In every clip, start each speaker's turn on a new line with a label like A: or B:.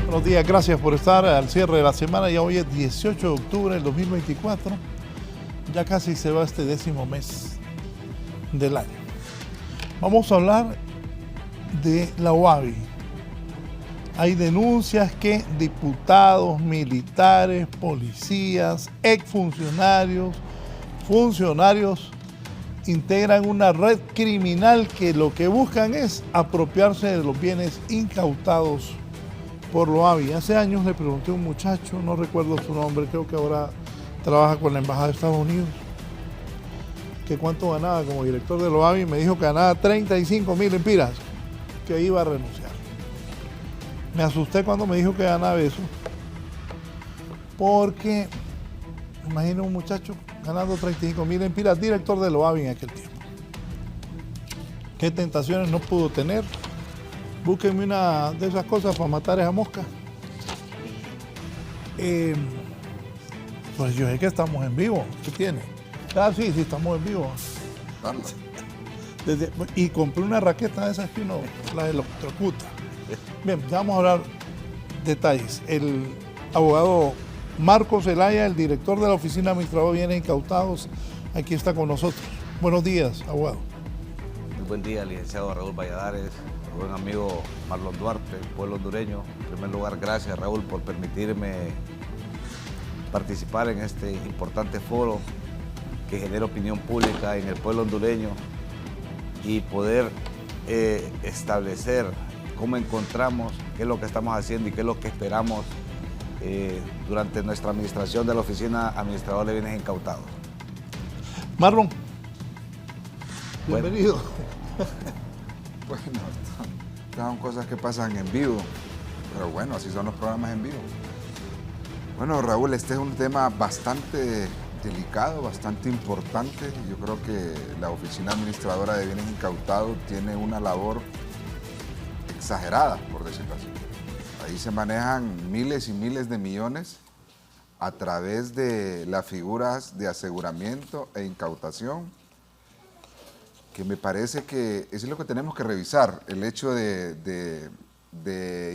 A: Buenos días, gracias por estar al cierre de la semana. Ya hoy es 18 de octubre del 2024. Ya casi se va este 10º mes del año. Vamos a hablar de la UABI. Hay denuncias que diputados, militares, policías, exfuncionarios, funcionarios integran una red criminal que lo que buscan es apropiarse de los bienes incautados por la UABI. Hace años le pregunté a un muchacho, no recuerdo su nombre, creo que ahora trabaja con la Embajada de Estados Unidos, que cuánto ganaba como director de la UABI. Me dijo que ganaba 35.000 lempiras, que iba a renunciar. Me asusté cuando me dijo que ganaba eso, porque imagino un muchacho ganando 35.000 lempiras, director de la UABI en aquel tiempo. ¿Qué tentaciones no pudo tener? Búsquenme una de esas cosas para matar a esa mosca. Pues yo sé que estamos en vivo. ¿Qué tiene? Ah, sí, estamos en vivo. Y compré una raqueta de esas que uno la electrocuta. Bien, ya vamos a hablar detalles. El abogado Marcos Zelaya, el director de la Oficina Administradora de Bienes Incautados, aquí está con nosotros. Buenos días, abogado.
B: Muy buen día, licenciado Raúl Valladares, buen amigo Marlon Duarte, pueblo hondureño. En primer lugar, gracias, Raúl, por permitirme participar en este importante foro que genera opinión pública en el pueblo hondureño y poder establecer cómo encontramos, qué es lo que estamos haciendo y qué es lo que esperamos durante nuestra administración de la Oficina Administradora de Bienes Incautados.
A: Marlon, bienvenido.
C: Bueno, son cosas que pasan en vivo, pero bueno, así son los programas en vivo. Bueno, Raúl, este es un tema bastante delicado, bastante importante. Yo creo que la Oficina Administradora de Bienes Incautados tiene una labor exagerada, por decirlo así. Ahí se manejan miles y miles de millones a través de las figuras de aseguramiento e incautación, que me parece que eso es lo que tenemos que revisar, el hecho de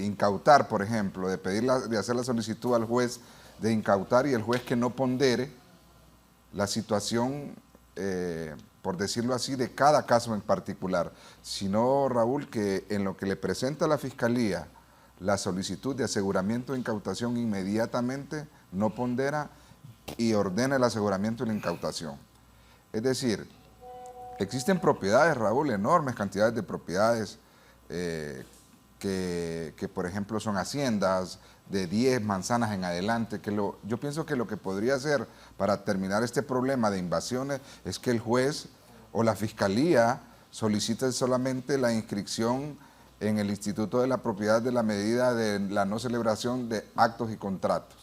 C: incautar, por ejemplo, de hacer la solicitud al juez de incautar y el juez que no pondere la situación, por decirlo así, de cada caso en particular, sino, Raúl, que en lo que le presenta a la Fiscalía la solicitud de aseguramiento e incautación inmediatamente no pondera y ordena el aseguramiento y la incautación. Es decir, existen propiedades, Raúl, enormes cantidades de propiedades que, por ejemplo, son haciendas de 10 manzanas en adelante. Yo pienso que lo que podría hacer para terminar este problema de invasiones es que el juez o la Fiscalía solicite solamente la inscripción en el Instituto de la Propiedad de la medida de la no celebración de actos y contratos.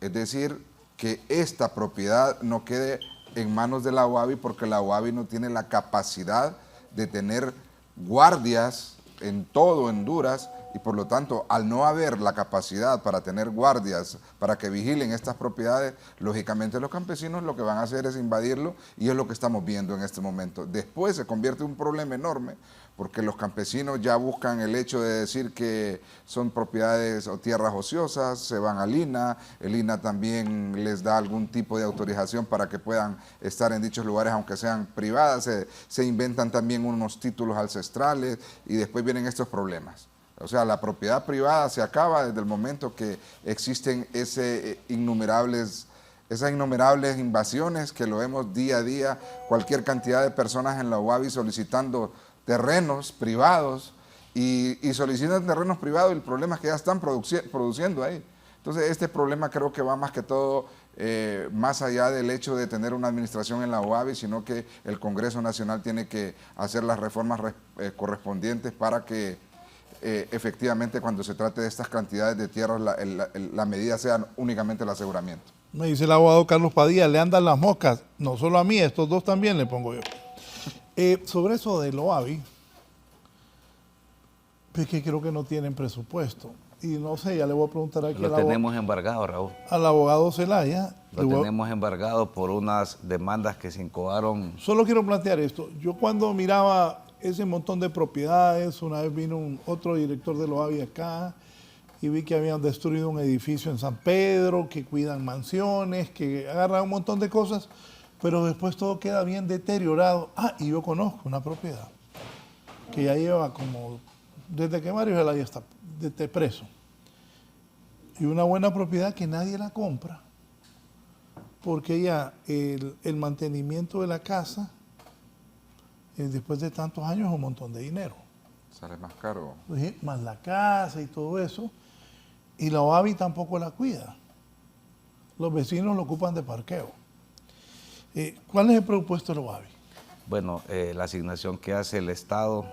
C: Es decir, que esta propiedad no quede en manos de la UABI, porque la UABI no tiene la capacidad de tener guardias en todo Honduras, y por lo tanto, al no haber la capacidad para tener guardias para que vigilen estas propiedades, lógicamente los campesinos lo que van a hacer es invadirlo, y es lo que estamos viendo en este momento. Después se convierte en un problema enorme, porque los campesinos ya buscan el hecho de decir que son propiedades o tierras ociosas, se van al INA, el INA también les da algún tipo de autorización para que puedan estar en dichos lugares aunque sean privadas, se inventan también unos títulos ancestrales y después vienen estos problemas. O sea, la propiedad privada se acaba desde el momento que existen esas innumerables invasiones que lo vemos día a día, cualquier cantidad de personas en la UABI solicitando terrenos privados y solicitan terrenos privados, y el problema es que ya están produciendo ahí. Entonces este problema creo que va más que todo más allá del hecho de tener una administración en la UABI, sino que el Congreso Nacional tiene que hacer las reformas correspondientes para que efectivamente cuando se trate de estas cantidades de tierras la medida sea únicamente el aseguramiento.
A: Me dice el abogado Carlos Padilla, le andan las moscas, no solo a mí, a estos dos también le pongo yo. Sobre eso de la UABI, es que creo que no tienen presupuesto. Y no sé, ya le voy a preguntar aquí
B: Lo tenemos embargado, Raúl.
A: Al abogado Zelaya.
B: Lo tenemos embargado por unas demandas que se incoaron.
A: Solo quiero plantear esto. Yo cuando miraba ese montón de propiedades, una vez vino otro director de la UABI acá y vi que habían destruido un edificio en San Pedro, que cuidan mansiones, que agarran un montón de cosas, pero después todo queda bien deteriorado. Ah, y yo conozco una propiedad que ya lleva como, desde que Mario Zelaya está preso, y una buena propiedad que nadie la compra, porque ya el mantenimiento de la casa, después de tantos años, es un montón de dinero.
C: Sale más caro.
A: Más la casa y todo eso, y la OAVI tampoco la cuida. Los vecinos lo ocupan de parqueo. ¿Cuál es el presupuesto de la OAVI?
B: Bueno, la asignación que hace el Estado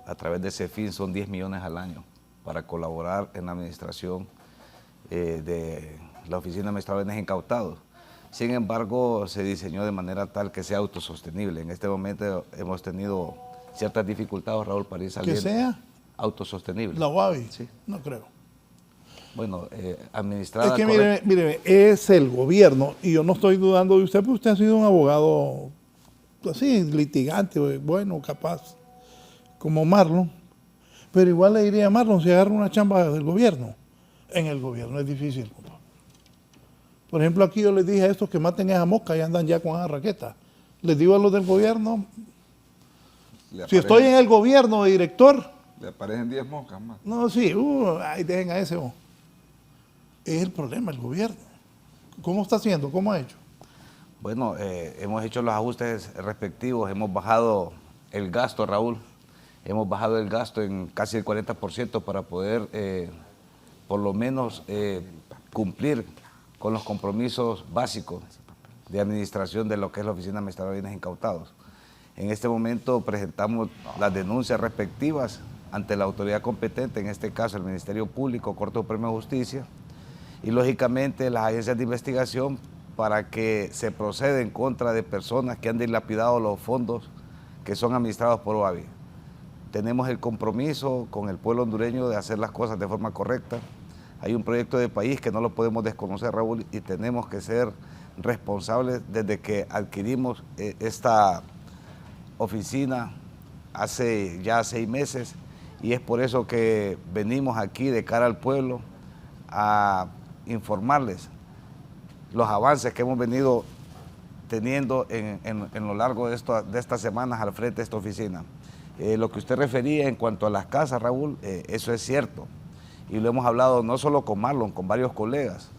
B: a través de ese fin son 10 millones al año para colaborar en la administración de la Oficina Administradora de Bienes Incautados. Sin embargo, se diseñó de manera tal que sea autosostenible. En este momento hemos tenido ciertas dificultades, Raúl, para ir saliendo.
A: ¿Que sea?
B: Autosostenible.
A: ¿La OAVI?
B: Sí.
A: No creo.
B: Bueno, administrada...
A: Es que mire, es el gobierno, y yo no estoy dudando de usted, porque usted ha sido un abogado así, litigante, bueno, capaz, como Marlon, pero igual le diría a Marlon si agarra una chamba del gobierno. En el gobierno es difícil, compa. Por ejemplo, aquí yo les dije a estos que maten a esa mosca y andan ya con esa raqueta. Les digo a los del gobierno, si estoy en el gobierno de director...
C: Le aparecen 10 moscas más.
A: No, sí, ahí dejen a ese. Es el problema, el gobierno. ¿Cómo está haciendo? ¿Cómo ha hecho?
B: Bueno, hemos hecho los ajustes respectivos, hemos bajado el gasto, Raúl. Hemos bajado el gasto en casi el 40% para poder, por lo menos, cumplir con los compromisos básicos de administración de lo que es la Oficina Administradora de Bienes Incautados. En este momento presentamos las denuncias respectivas ante la autoridad competente, en este caso el Ministerio Público, Corte Suprema de Justicia, y lógicamente las agencias de investigación para que se proceda en contra de personas que han dilapidado los fondos que son administrados por OAVI. Tenemos el compromiso con el pueblo hondureño de hacer las cosas de forma correcta. Hay un proyecto de país que no lo podemos desconocer, Raúl, y tenemos que ser responsables desde que adquirimos esta oficina hace ya 6 meses, y es por eso que venimos aquí de cara al pueblo a informarles los avances que hemos venido teniendo en lo largo de estas semanas al frente de esta oficina. Lo que usted refería en cuanto a las casas, Raúl, eso es cierto. Y lo hemos hablado no solo con Marlon, con varios colegas.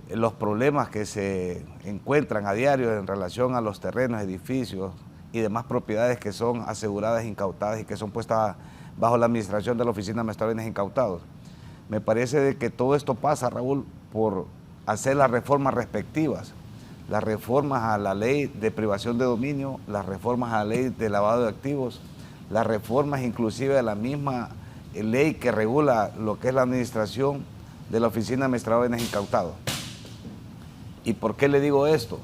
B: Los problemas que se encuentran a diario en relación a los terrenos, edificios y demás propiedades que son aseguradas, incautadas y que son puestas bajo la administración de la Oficina Administradora de Bienes Incautados. Me parece de que todo esto pasa, Raúl, por hacer las reformas respectivas. Las reformas a la ley de privación de dominio, las reformas a la ley de lavado de activos, las reformas inclusive a la misma ley que regula lo que es la administración de la Oficina Administradora de Bienes Incautados. ¿Y por qué le digo esto?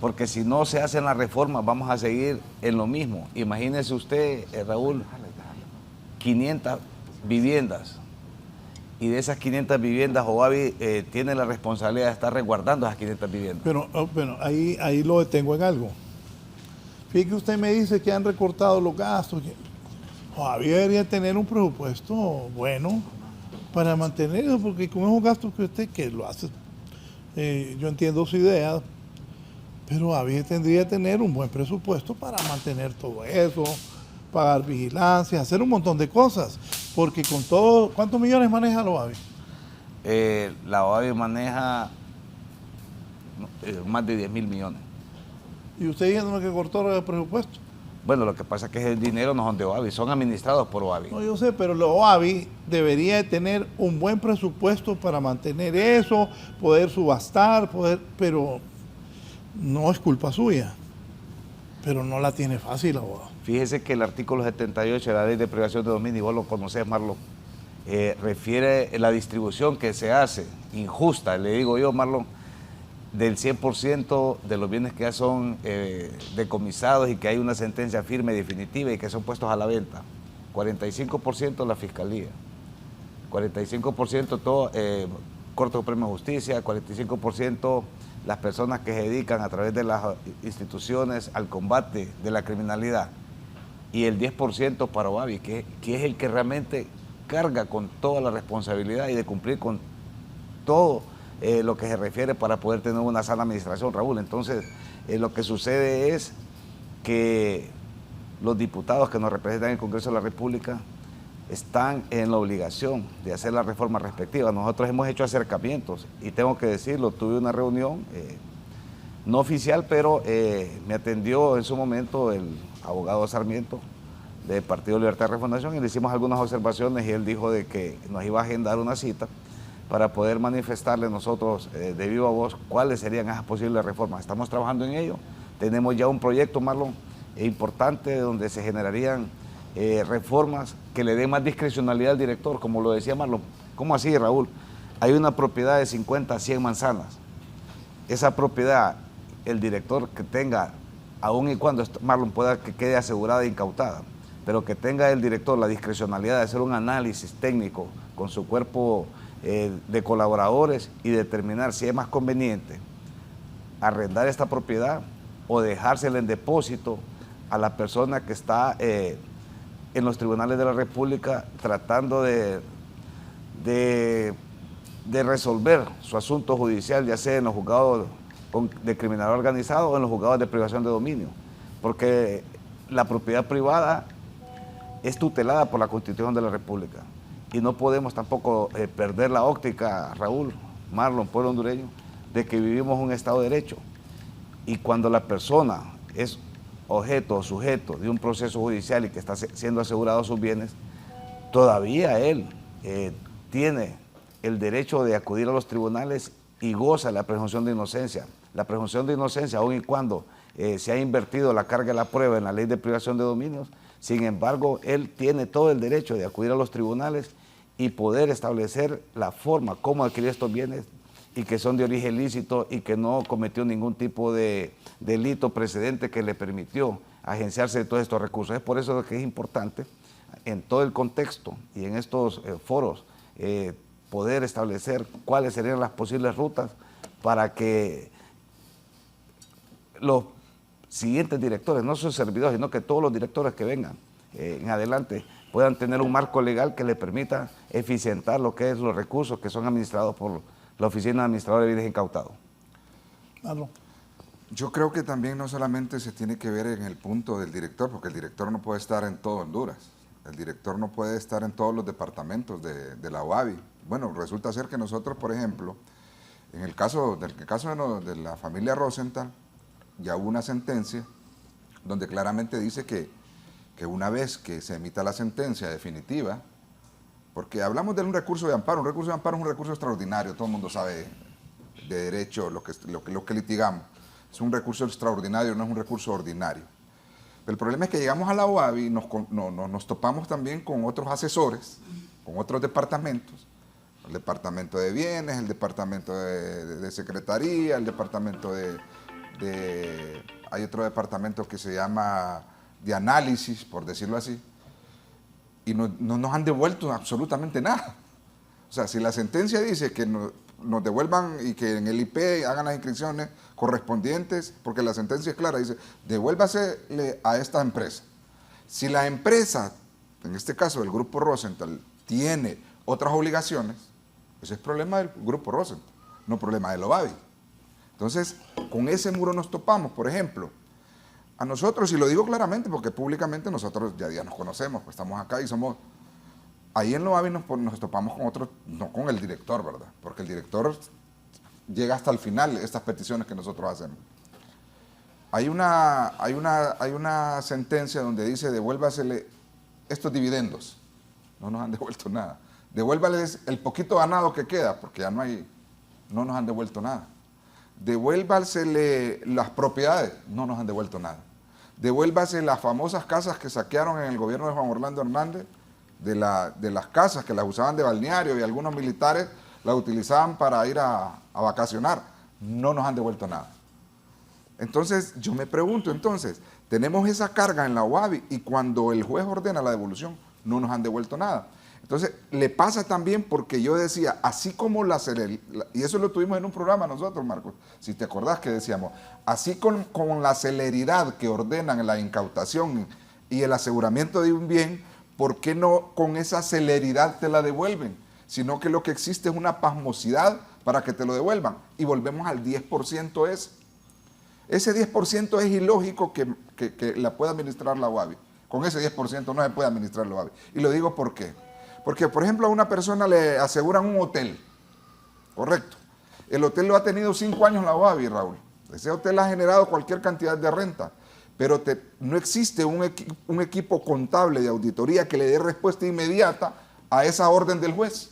B: Porque si no se hacen las reformas vamos a seguir en lo mismo. Imagínese usted, Raúl, 500 viviendas. Y de esas 500 viviendas, OAVI tiene la responsabilidad de estar resguardando esas 500 viviendas.
A: Pero ahí lo detengo en algo. Fíjate que usted me dice que han recortado los gastos. OAVI debería tener un presupuesto bueno para mantener eso, porque con esos gastos que usted que lo hace, yo entiendo su idea, pero OAVI tendría que tener un buen presupuesto para mantener todo eso, pagar vigilancia, hacer un montón de cosas. Porque con todo, ¿cuántos millones maneja la OAVI?
B: La OAVI maneja más de 10.000 millones.
A: ¿Y usted diciéndome que cortó el presupuesto?
B: Bueno, lo que pasa es que el dinero no son de OAVI, son administrados por OAVI.
A: No, yo sé, pero la OAVI debería de tener un buen presupuesto para mantener eso, poder subastar, pero no es culpa suya. Pero no la tiene fácil la OAVI.
B: Fíjese que el artículo 78 de la Ley de Privación de Dominio, y vos lo conocés, Marlon, refiere a la distribución que se hace, injusta, le digo yo, Marlon, del 100% de los bienes que ya son decomisados y que hay una sentencia firme y definitiva y que son puestos a la venta. 45% la Fiscalía, 45% todo Corte Suprema de Justicia, 45% las personas que se dedican a través de las instituciones al combate de la criminalidad, y el 10% para OAVI, que es el que realmente carga con toda la responsabilidad y de cumplir con todo lo que se refiere para poder tener una sana administración, Raúl. Entonces, lo que sucede es que los diputados que nos representan en el Congreso de la República están en la obligación de hacer la reforma respectiva. Nosotros hemos hecho acercamientos y tengo que decirlo, tuve una reunión no oficial, pero me atendió en su momento el abogado Sarmiento del Partido Libertad y Refundación y le hicimos algunas observaciones y él dijo de que nos iba a agendar una cita para poder manifestarle nosotros de viva voz cuáles serían esas posibles reformas. Estamos trabajando en ello, tenemos ya un proyecto, Marlon, importante donde se generarían reformas que le den más discrecionalidad al director, como lo decía Marlon. ¿Cómo así, Raúl? Hay una propiedad de 50 a 100 manzanas. Esa propiedad, el director que tenga, aun y cuando Marlon pueda que quede asegurada e incautada, pero que tenga el director la discrecionalidad de hacer un análisis técnico con su cuerpo de colaboradores y determinar si es más conveniente arrendar esta propiedad o dejársela en depósito a la persona que está en los tribunales de la República tratando de resolver su asunto judicial, ya sea en los juzgados de criminalidad organizado o en los juzgados de privación de dominio, porque la propiedad privada es tutelada por la Constitución de la República y no podemos tampoco perder la óptica, Raúl, Marlon, pueblo hondureño, de que vivimos un Estado de Derecho y cuando la persona es objeto o sujeto de un proceso judicial y que está siendo asegurado sus bienes, todavía él tiene el derecho de acudir a los tribunales y goza de la presunción de inocencia. La presunción de inocencia, aun y cuando se ha invertido la carga de la prueba en la ley de privación de dominios, sin embargo, él tiene todo el derecho de acudir a los tribunales y poder establecer la forma como adquirir estos bienes y que son de origen lícito y que no cometió ningún tipo de delito precedente que le permitió agenciarse de todos estos recursos. Es por eso que es importante en todo el contexto y en estos foros poder establecer cuáles serían las posibles rutas para que los siguientes directores, no sus servidores, sino que todos los directores que vengan en adelante puedan tener un marco legal que le permita eficientar lo que es los recursos que son administrados por la Oficina Administradora de Bienes Incautados.
A: Marlon.
C: Yo creo que también no solamente se tiene que ver en el punto del director, porque el director no puede estar en todo Honduras, el director no puede estar en todos los departamentos de la OAVI. Bueno, resulta ser que nosotros, por ejemplo, en el caso de la familia Rosenthal, ya hubo una sentencia donde claramente dice que una vez que se emita la sentencia definitiva, porque hablamos de un recurso de amparo es un recurso extraordinario, todo el mundo sabe de derecho lo que litigamos, es un recurso extraordinario, no es un recurso ordinario. Pero el problema es que llegamos a la OAVI y nos topamos también con otros asesores, con otros departamentos, el departamento de bienes, el departamento de secretaría, el departamento hay otro departamento que se llama de análisis, por decirlo así, y no nos han devuelto absolutamente nada. O sea, si la sentencia dice que nos devuelvan y que en el IP hagan las inscripciones correspondientes, porque la sentencia es clara, dice, devuélvasele a esta empresa. Si la empresa, en este caso el Grupo Rosenthal, tiene otras obligaciones, ese es problema del Grupo Rosenthal, no problema de la OAVI. Entonces, con ese muro nos topamos, por ejemplo. A nosotros, y lo digo claramente, porque públicamente nosotros ya nos conocemos, pues estamos acá y somos... Ahí en la OAVI nos topamos con otros, no con el director, ¿verdad? Porque el director llega hasta el final, estas peticiones que nosotros hacemos. Hay una sentencia donde dice, devuélvasele estos dividendos. No nos han devuelto nada. Devuélvales el poquito ganado que queda, porque ya no nos han devuelto nada. Devuélvasele las propiedades, no nos han devuelto nada. Devuélvase las famosas casas que saquearon en el gobierno de Juan Orlando Hernández, de las casas que las usaban de balneario y algunos militares las utilizaban para ir a vacacionar. No nos han devuelto nada. Entonces, yo me pregunto, tenemos esa carga en la OAVI y cuando el juez ordena la devolución, no nos han devuelto nada. Entonces, le pasa también porque yo decía, así como y eso lo tuvimos en un programa nosotros, Marcos, si te acordás que decíamos, así con la celeridad que ordenan la incautación y el aseguramiento de un bien, ¿por qué no con esa celeridad te la devuelven? Sino que lo que existe es una pasmosidad para que te lo devuelvan. Y volvemos al 10% ese. Ese 10% es ilógico que la pueda administrar la UABI. Con ese 10% no se puede administrar la UABI. Y lo digo ¿por qué? Porque, por ejemplo, a una persona le aseguran un hotel, ¿correcto? El hotel lo ha tenido 5 años la UABI, Raúl. Ese hotel ha generado cualquier cantidad de renta, pero no existe un equipo contable de auditoría que le dé respuesta inmediata a esa orden del juez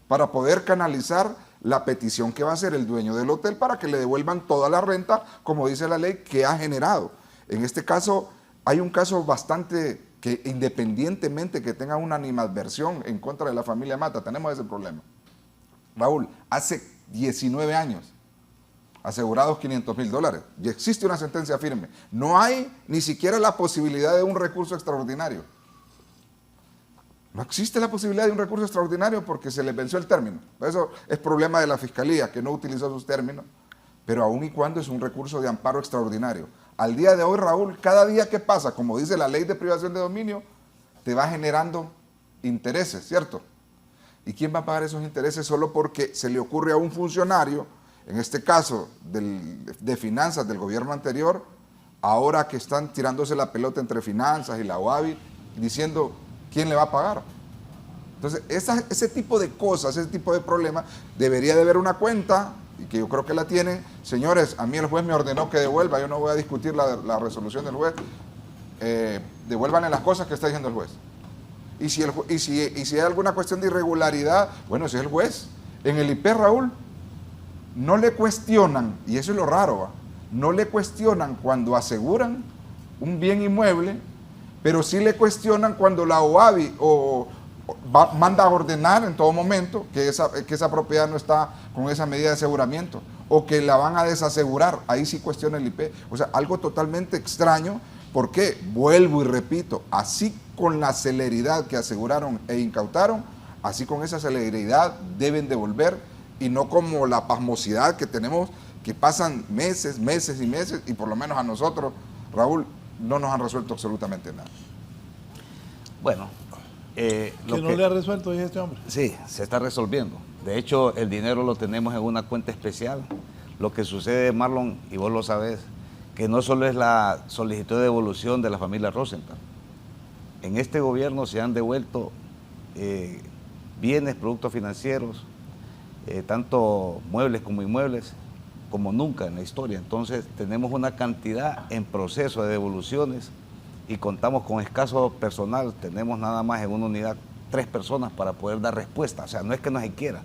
C: para poder canalizar la petición que va a hacer el dueño del hotel para que le devuelvan toda la renta, como dice la ley, que ha generado. En este caso, hay un caso bastante que independientemente que tenga una animadversión en contra de la familia Mata, tenemos ese problema. Raúl, hace 19 años, asegurados $500,000, y existe una sentencia firme. No hay ni siquiera la posibilidad de un recurso extraordinario. No existe la posibilidad de un recurso extraordinario porque se les venció el término. Eso es problema de la Fiscalía, que no utilizó sus términos, pero aun y cuando es un recurso de amparo extraordinario. Al día de hoy, Raúl, cada día que pasa, como dice la ley de privación de dominio, te va generando intereses, ¿cierto? ¿Y quién va a pagar esos intereses solo porque se le ocurre a un funcionario, en este caso de finanzas del gobierno anterior, ahora que están tirándose la pelota entre finanzas y la UABI, diciendo quién le va a pagar? Entonces, ese tipo de cosas, ese tipo de problemas, debería de haber una cuenta, y que yo creo que la tienen. Señores, a mí el juez me ordenó que devuelva, yo no voy a discutir la resolución del juez, devuélvanle las cosas que está diciendo el juez. Y si hay alguna cuestión de irregularidad, bueno, si es el juez. En el IP, Raúl, no le cuestionan, y eso es lo raro, ¿va? No le cuestionan cuando aseguran un bien inmueble, pero sí le cuestionan cuando la OABI manda a ordenar en todo momento que esa propiedad no está con esa medida de aseguramiento, o que la van a desasegurar, ahí sí cuestiona el IP. O sea, algo totalmente extraño. ¿Por qué? Vuelvo y repito, así con la celeridad que aseguraron e incautaron, así con esa celeridad deben devolver, y no como la pasmosidad que tenemos, que pasan meses, meses y meses, y por lo menos a nosotros, Raúl, no nos han resuelto absolutamente nada.
B: Bueno,
A: ¿Que no le ha resuelto este hombre?
B: Sí, se está resolviendo. De hecho, el dinero lo tenemos en una cuenta especial. Lo que sucede, Marlon, y vos lo sabés, que no solo es la solicitud de devolución de la familia Rosenthal. En este gobierno se han devuelto bienes, productos financieros, tanto muebles como inmuebles, como nunca en la historia. Entonces tenemos una cantidad en proceso de devoluciones y contamos con escaso personal. Tenemos nada más en una unidad 3 personas para poder dar respuesta. O sea, no es que no se quiera.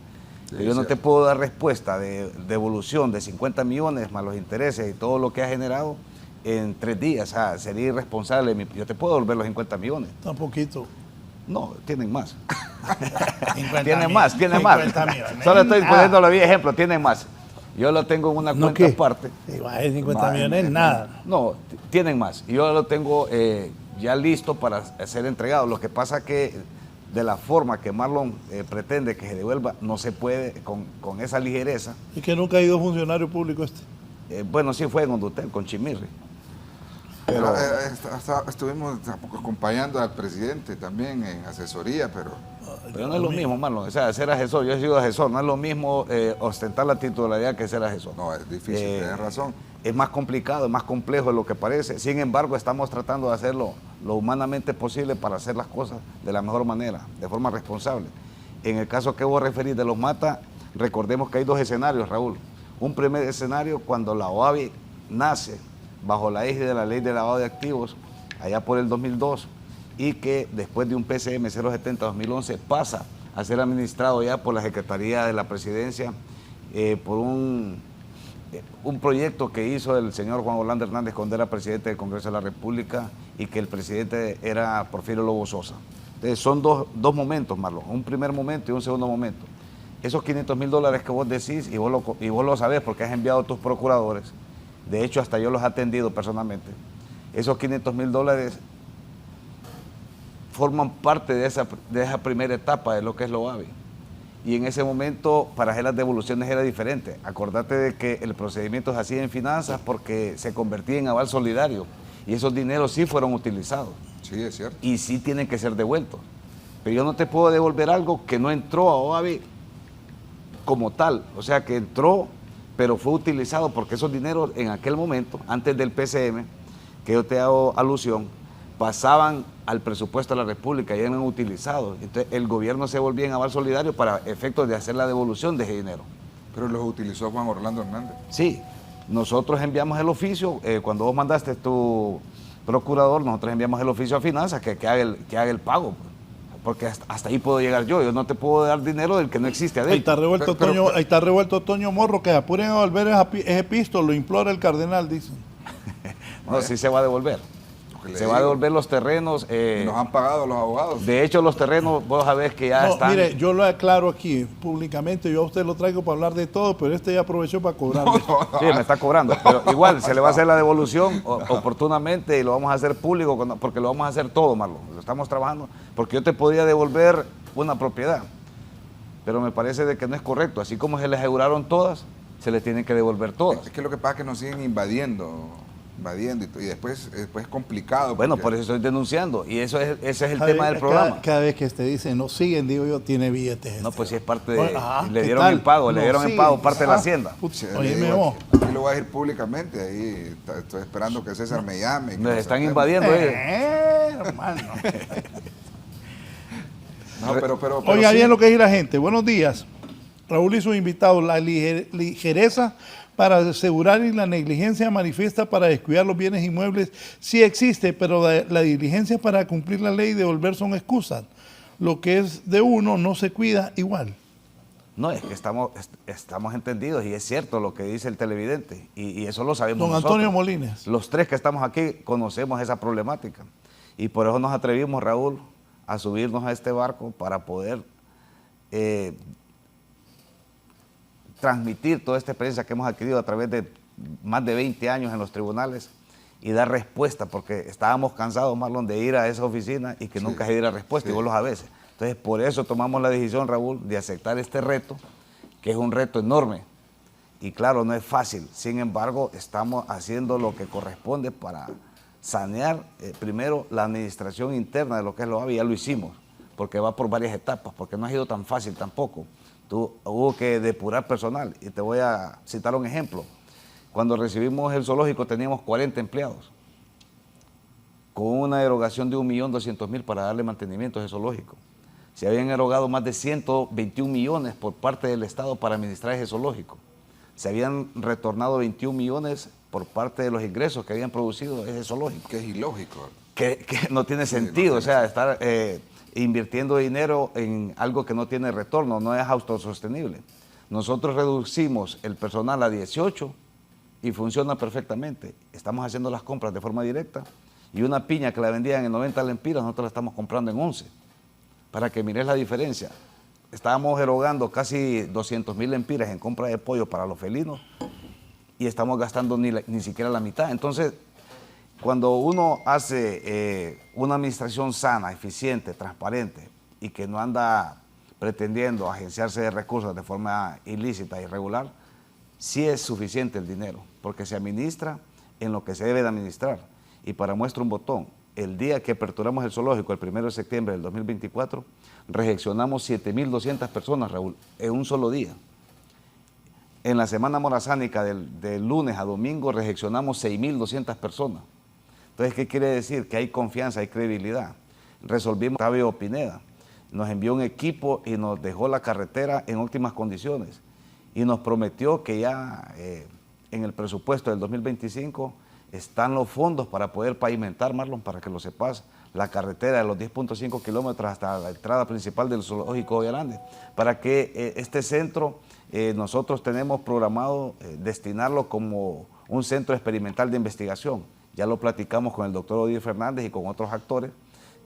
B: Sí, yo no te puedo dar respuesta de devolución de 50 millones más los intereses y todo lo que ha generado en 3 días. O sea, sería irresponsable. Yo te puedo devolver los 50 millones.
A: Tan poquito.
B: No, tienen más.
A: Tienen
B: más. Solo estoy poniéndolo bien ejemplo, tienen más. Yo lo tengo en una cuenta aparte.
A: Si va a 50 millones, nada.
B: No, tienen más. Yo lo tengo ya listo para ser entregado. Lo que pasa que de la forma que Marlon pretende que se devuelva, no se puede con esa ligereza.
A: ¿Y que nunca ha ido funcionario público este?
B: Bueno, sí fue en Hondutel, con Chimirri.
C: Pero estuvimos acompañando al presidente también en asesoría, pero
B: no es lo mismo, Marlon. O sea, ser asesor, yo he sido asesor, no es lo mismo ostentar la titularidad que ser asesor.
C: No, es difícil, tienes razón.
B: Es más complicado, es más complejo de lo que parece. Sin embargo, estamos tratando de hacerlo lo humanamente posible para hacer las cosas de la mejor manera, de forma responsable. En el caso que vos referís de los Mata, recordemos que hay 2 escenarios, Raúl. Un primer escenario cuando la OABI nace bajo la égida de la Ley de Lavado de Activos, allá por el 2002, y que después de un PCM 070-2011 pasa a ser administrado ya por la Secretaría de la Presidencia, por un proyecto que hizo el señor Juan Orlando Hernández cuando era presidente del Congreso de la República y que el presidente era Porfirio Lobo Sosa. Entonces son dos momentos, Marlon, un primer momento y un segundo momento. Esos $500,000 que vos decís, y vos lo sabés porque has enviado a tus procuradores, de hecho hasta yo los he atendido personalmente, esos $500,000 forman parte de esa primera etapa de lo que es la OABI. Y en ese momento, para hacer las devoluciones era diferente. Acordate de que el procedimiento se hacía en finanzas porque se convertía en aval solidario y esos dineros sí fueron utilizados.
C: Sí, es cierto.
B: Y sí tienen que ser devueltos. Pero yo no te puedo devolver algo que no entró a OAVI como tal. O sea, que entró, pero fue utilizado porque esos dineros en aquel momento, antes del PCM, que yo te hago alusión, pasaban al presupuesto de la República y eran utilizados. Entonces el gobierno se volvía en aval solidario para efectos de hacer la devolución de ese dinero.
C: Pero los utilizó Juan Orlando Hernández.
B: Sí, nosotros enviamos el oficio, cuando vos mandaste tu procurador, nosotros enviamos el oficio a Finanzas que haga el pago, porque hasta ahí puedo llegar yo no te puedo dar dinero del que no existe adentro.
A: Ahí está revuelto, ahí está revuelto Toño Morro, que apuren a devolver ese pisto, lo implora el cardenal, dice.
B: No, sí se va a devolver. Se va a devolver los terrenos.
C: Nos han pagado los abogados.
B: De hecho, los terrenos, vos sabés que ya están.
A: Mire, yo lo aclaro aquí públicamente, yo a usted lo traigo para hablar de todo, pero ya aprovechó para cobrar.
B: Sí, me está cobrando, pero igual se le va a hacer la devolución oportunamente y lo vamos a hacer público porque lo vamos a hacer todo, Marlon. Lo estamos trabajando, porque yo te podría devolver una propiedad, pero me parece de que no es correcto. Así como se le aseguraron todas, se les tienen que devolver todas.
C: Es que lo que pasa es que nos siguen invadiendo y después es complicado.
B: Bueno, por eso estoy denunciando y ese es el tema del programa.
A: Cada vez que usted dice nos siguen, digo yo, tiene billetes.
B: No, pues si es parte de... le
A: ¿qué
B: dieron
A: tal?
B: el pago, le
A: No,
B: dieron
A: sí.
B: el pago, parte de la hacienda.
A: Oye,
C: aquí lo voy a decir públicamente, ahí estoy esperando que César me llame.
B: Nos están invadiendo ellos.
A: Hermano.
C: No, pero
A: Oiga,
C: sí.
A: bien lo que dice la gente. Buenos días. Raúl y sus invitados, la ligereza para asegurar y la negligencia manifiesta para descuidar los bienes inmuebles sí existe, pero la diligencia para cumplir la ley y devolver son excusas. Lo que es de uno no se cuida igual.
B: No, es que estamos entendidos y es cierto lo que dice el televidente y eso lo sabemos nosotros.
A: Don Antonio Molines.
B: Los tres que estamos aquí conocemos esa problemática y por eso nos atrevimos, Raúl, a subirnos a este barco para poder transmitir toda esta experiencia que hemos adquirido a través de más de 20 años en los tribunales y dar respuesta, porque estábamos cansados, Marlon, de ir a esa oficina y que nunca se diera respuesta, y vos lo sabés. Entonces, por eso tomamos la decisión, Raúl, de aceptar este reto, que es un reto enorme. Y claro, no es fácil. Sin embargo, estamos haciendo lo que corresponde para sanear primero la administración interna de lo que es OAVI. Ya lo hicimos, porque va por varias etapas, porque no ha sido tan fácil tampoco. Hubo que depurar personal. Y te voy a citar un ejemplo. Cuando recibimos el zoológico teníamos 40 empleados, con una erogación de 1.200.000 para darle mantenimiento a ese zoológico. Se habían erogado más de 121 millones por parte del Estado para administrar ese zoológico. Se habían retornado 21 millones por parte de los ingresos que habían producido ese zoológico.
C: Que es ilógico.
B: Que no tiene sentido, no tiene sentido. Estar invirtiendo dinero en algo que no tiene retorno, no es autosostenible. Nosotros reducimos el personal a 18 y funciona perfectamente. Estamos haciendo las compras de forma directa y una piña que la vendían en 90 lempiras, nosotros la estamos comprando en 11. Para que mires la diferencia. Estábamos erogando casi 200.000 lempiras en compra de pollo para los felinos y estamos gastando ni siquiera la mitad. Entonces, cuando uno hace una administración sana, eficiente, transparente y que no anda pretendiendo agenciarse de recursos de forma ilícita, irregular, sí es suficiente el dinero, porque se administra en lo que se debe de administrar. Y para muestra un botón, el día que aperturamos el zoológico, el 1 de septiembre del 2024, recepcionamos 7.200 personas, Raúl, en un solo día. En la semana morazánica del lunes a domingo recepcionamos 6.200 personas. Entonces, ¿qué quiere decir? Que hay confianza, hay credibilidad. Resolvimos Octavio Pineda, nos envió un equipo y nos dejó la carretera en óptimas condiciones y nos prometió que ya en el presupuesto del 2025 están los fondos para poder pavimentar, Marlon, para que lo sepas, la carretera de los 10.5 kilómetros hasta la entrada principal del zoológico de Grande, para que este centro nosotros tenemos programado destinarlo como un centro experimental de investigación. Ya lo platicamos con el doctor Odir Fernández y con otros actores,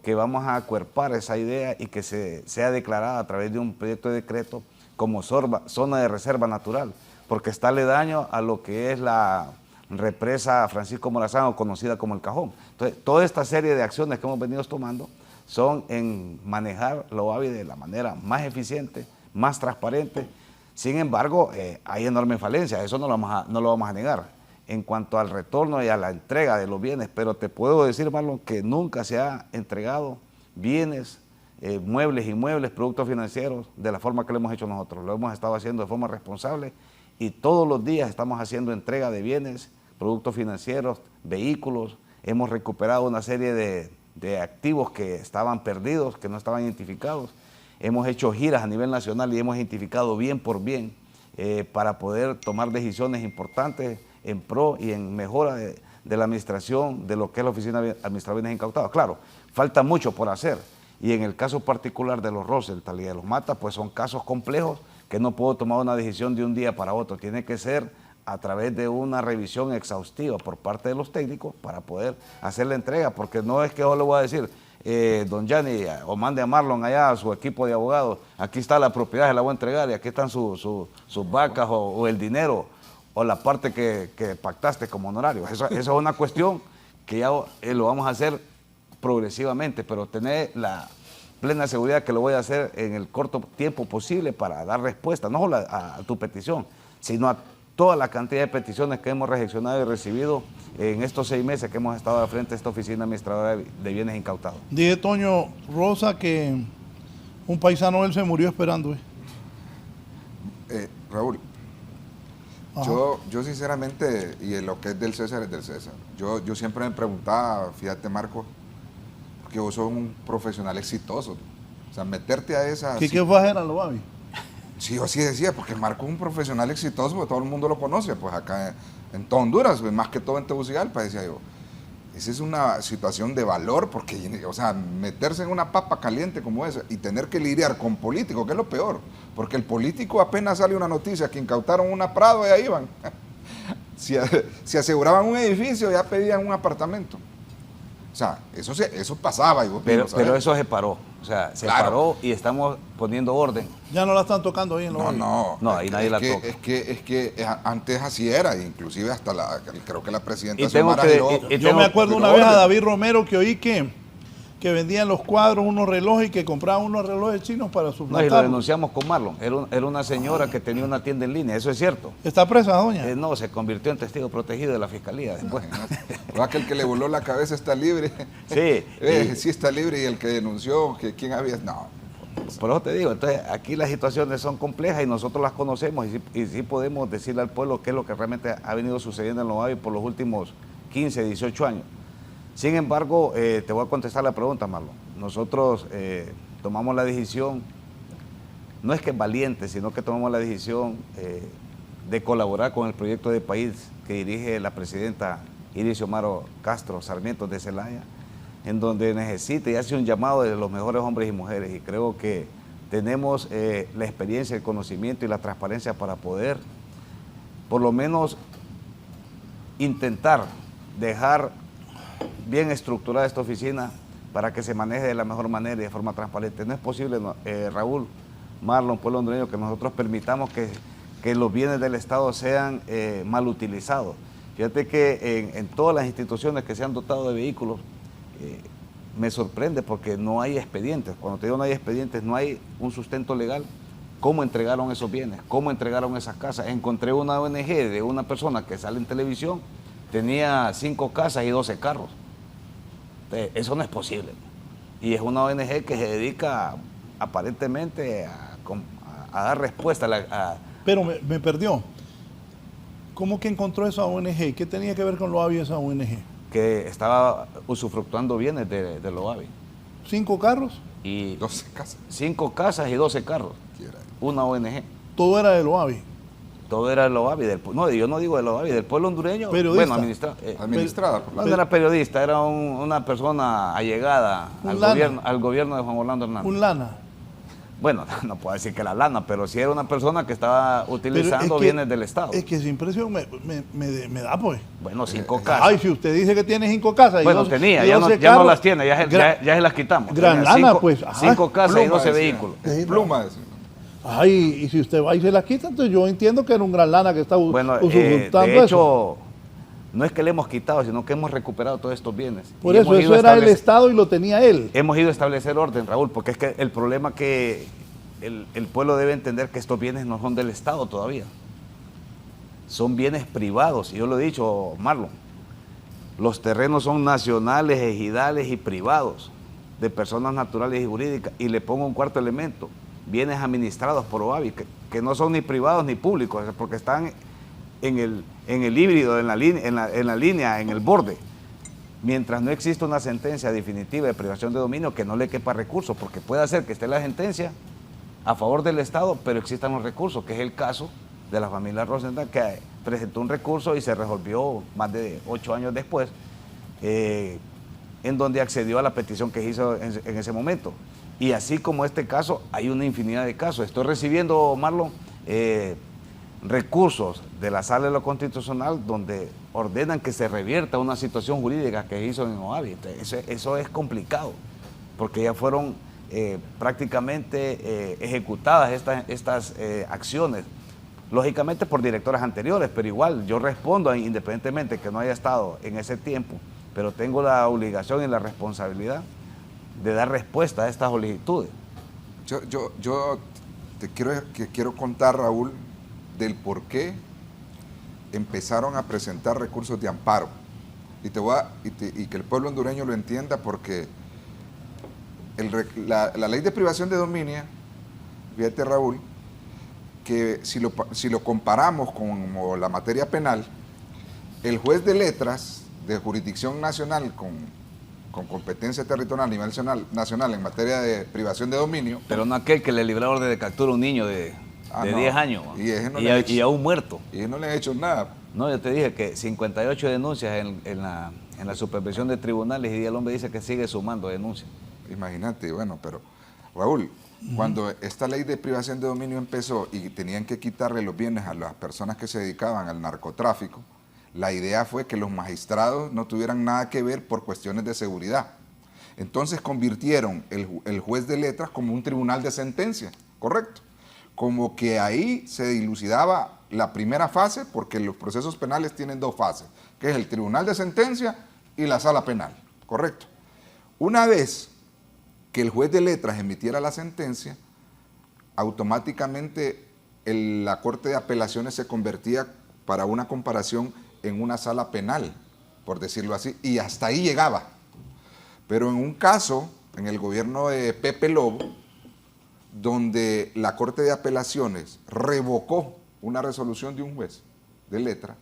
B: que vamos a acuerpar esa idea y que sea declarada a través de un proyecto de decreto como zona de reserva natural, porque está aledaño a lo que es la represa Francisco Morazán, conocida como El Cajón. Entonces, toda esta serie de acciones que hemos venido tomando son en manejar la OAVI de la manera más eficiente, más transparente. Sin embargo, hay enormes falencias, eso no lo vamos a negar. en cuanto al retorno y a la entrega de los bienes, pero te puedo decir, Marlon, que nunca se ha entregado bienes, muebles, inmuebles, productos financieros de la forma que lo hemos hecho nosotros. Lo hemos estado haciendo de forma responsable y todos los días estamos haciendo entrega de bienes, productos financieros, vehículos. Hemos recuperado una serie de activos que estaban perdidos, que no estaban identificados. Hemos hecho giras a nivel nacional y hemos identificado bien por bien para poder tomar decisiones importantes en pro y en mejora de la administración de lo que es la Oficina Administradora de Bienes Incautados. Claro, falta mucho por hacer y en el caso particular de los Rosenthal y de los Mata, pues son casos complejos que no puedo tomar una decisión de un día para otro. Tiene que ser a través de una revisión exhaustiva por parte de los técnicos para poder hacer la entrega, porque no es que yo le voy a decir, don Gianni, o mande a Marlon allá a su equipo de abogados, aquí está la propiedad, se la voy a entregar y aquí están sus vacas o el dinero o la parte que pactaste como honorario. Eso es una cuestión que ya lo vamos a hacer progresivamente, pero tener la plena seguridad que lo voy a hacer en el corto tiempo posible para dar respuesta, no solo a tu petición, sino a toda la cantidad de peticiones que hemos recepcionado y recibido en estos 6 meses que hemos estado al frente de esta Oficina Administradora de Bienes Incautados.
A: Dije Toño Rosa que un paisano de él se murió esperando.
C: Raúl, yo sinceramente, y en lo que es del César es del César. Yo siempre me preguntaba, fíjate Marco, porque vos sos un profesional exitoso. O sea, meterte a esa...
A: ¿Qué fue a hacer, Loavi?
C: Sí, yo sí decía, porque Marco es un profesional exitoso, porque todo el mundo lo conoce, pues acá en todo Honduras, más que todo en Tegucigalpa, decía yo. Esa es una situación de valor, porque, o sea, meterse en una papa caliente como esa y tener que lidiar con políticos, que es lo peor, porque el político apenas sale una noticia que incautaron una Prado y ahí iban. Si aseguraban un edificio, ya pedían un apartamento. O sea, eso pasaba.
B: Pero eso se paró. O sea, se paró y estamos poniendo orden.
A: Ya no la están tocando ahí en Loavi.
B: No, ahí nadie la toca.
C: Es que antes así era, inclusive hasta creo que la presidenta
A: yo me acuerdo una vez a David Romero que oí que vendían los cuadros, unos relojes y que compraban unos relojes chinos para suplantar.
B: No, y lo denunciamos con Marlon. Era una señora que tenía una tienda en línea, eso es cierto.
A: ¿Está presa, doña?
B: No, se convirtió en testigo protegido de la fiscalía después.
C: Que el que le voló la cabeza está libre.
B: Sí.
C: Sí está libre y el que denunció, que quién había... No.
B: Por eso te digo, entonces aquí las situaciones son complejas y nosotros las conocemos y sí podemos decirle al pueblo qué es lo que realmente ha venido sucediendo en Loavi por los últimos 15, 18 años. Sin embargo, te voy a contestar la pregunta, Marlon. Nosotros tomamos la decisión, no es que es valiente, sino que tomamos la decisión de colaborar con el proyecto de país que dirige la presidenta Iris Xiomara Castro Sarmiento de Celaya, en donde necesita y hace un llamado de los mejores hombres y mujeres. Y creo que tenemos la experiencia, el conocimiento y la transparencia para poder, por lo menos, intentar dejar bien estructurada esta oficina para que se maneje de la mejor manera y de forma transparente. No es posible, Raúl, Marlon, pueblo hondureño, que nosotros permitamos que los bienes del Estado sean mal utilizados. Fíjate que en todas las instituciones que se han dotado de vehículos, me sorprende porque no hay expedientes. Cuando te digo no hay expedientes, no hay un sustento legal. ¿Cómo entregaron esos bienes? ¿Cómo entregaron esas casas? Encontré una ONG de una persona que sale en televisión, tenía 5 casas y 12 carros. Entonces, eso no es posible. Y es una ONG que se dedica aparentemente a dar respuesta
A: Pero me perdió. ¿Cómo que encontró esa ONG? ¿Qué tenía que ver con Loavi esa ONG?
B: Que estaba usufructuando bienes de Loavi.
A: 5 carros.
B: Y
C: 12 casas.
B: 5 casas y 12 carros. Una ONG.
A: Todo era de Loavi.
B: Todo era de Loavi. No, yo no digo de Loavi, del pueblo hondureño.
A: Periodista.
B: Bueno,
C: administrada.
B: No era periodista, era una persona allegada al gobierno de Juan Orlando Hernández.
A: Un lana.
B: Bueno, no puedo decir que la lana, pero sí era una persona que estaba utilizando bienes del Estado.
A: Es que esa impresión me da, pues.
B: Bueno, 5 casas.
A: Ay, si usted dice que tiene 5 casas.
B: Bueno, tenía, ya no las tiene, ya se las quitamos.
A: Gran lana, pues.
B: 5 casas y 12 vehículos.
C: Plumas.
A: Ay, y si usted va y se las quita, entonces yo entiendo que era un gran lana que está usufructuando
B: de hecho, no es que le hemos quitado, sino que hemos recuperado todos estos bienes.
A: Por eso era el Estado y lo tenía él.
B: Hemos ido a establecer orden, Raúl, porque es que el problema que el pueblo debe entender que estos bienes no son del Estado todavía. son bienes privados. Y yo lo he dicho, Marlon, los terrenos son nacionales, ejidales y privados, de personas naturales y jurídicas. Y le pongo un cuarto elemento, bienes administrados por OAVI, que no son ni privados ni públicos, porque están en el híbrido, en la línea, en el borde. Mientras no exista una sentencia definitiva de privación de dominio, que no le quepa recurso, porque puede ser que esté la sentencia a favor del Estado, pero existan los recursos, que es el caso de la familia Rosenthal, que presentó un recurso y se resolvió más de 8 años después, en donde accedió a la petición que hizo en ese momento. Y así como este caso, hay una infinidad de casos. Estoy recibiendo, Marlon, recursos de la Sala de lo Constitucional donde ordenan que se revierta una situación jurídica que hizo en OAVI. Eso es complicado, porque ya fueron prácticamente ejecutadas estas acciones, lógicamente por directores anteriores, pero igual yo respondo independientemente que no haya estado en ese tiempo, pero tengo la obligación y la responsabilidad de dar respuesta a estas solicitudes.
C: Yo te quiero contar, Raúl, del por qué empezaron a presentar recursos de amparo. Y que el pueblo hondureño lo entienda, porque la ley de privación de dominio, fíjate, Raúl, que si lo comparamos con la materia penal, el juez de letras de jurisdicción nacional con competencia territorial a nivel nacional en materia de privación de dominio.
B: Pero no aquel que le libró orden de captura a un niño de 10 años y a un muerto.
C: Y no le ha hecho nada.
B: No, yo te dije que 58 denuncias en la supervisión de tribunales, y el hombre dice que sigue sumando denuncias.
C: Imagínate, bueno, pero Raúl, cuando esta ley de privación de dominio empezó y tenían que quitarle los bienes a las personas que se dedicaban al narcotráfico, la idea fue que los magistrados no tuvieran nada que ver por cuestiones de seguridad. Entonces convirtieron el juez de letras como un tribunal de sentencia, ¿correcto? Como que ahí se dilucidaba la primera fase, porque los procesos penales tienen dos fases, que es el tribunal de sentencia y la sala penal, ¿correcto? Una vez que el juez de letras emitiera la sentencia, automáticamente la Corte de Apelaciones se convertía, para una comparación, en una sala penal, por decirlo así, y hasta ahí llegaba. Pero en un caso, en el gobierno de Pepe Lobo, donde la Corte de Apelaciones revocó una resolución de un juez de letra,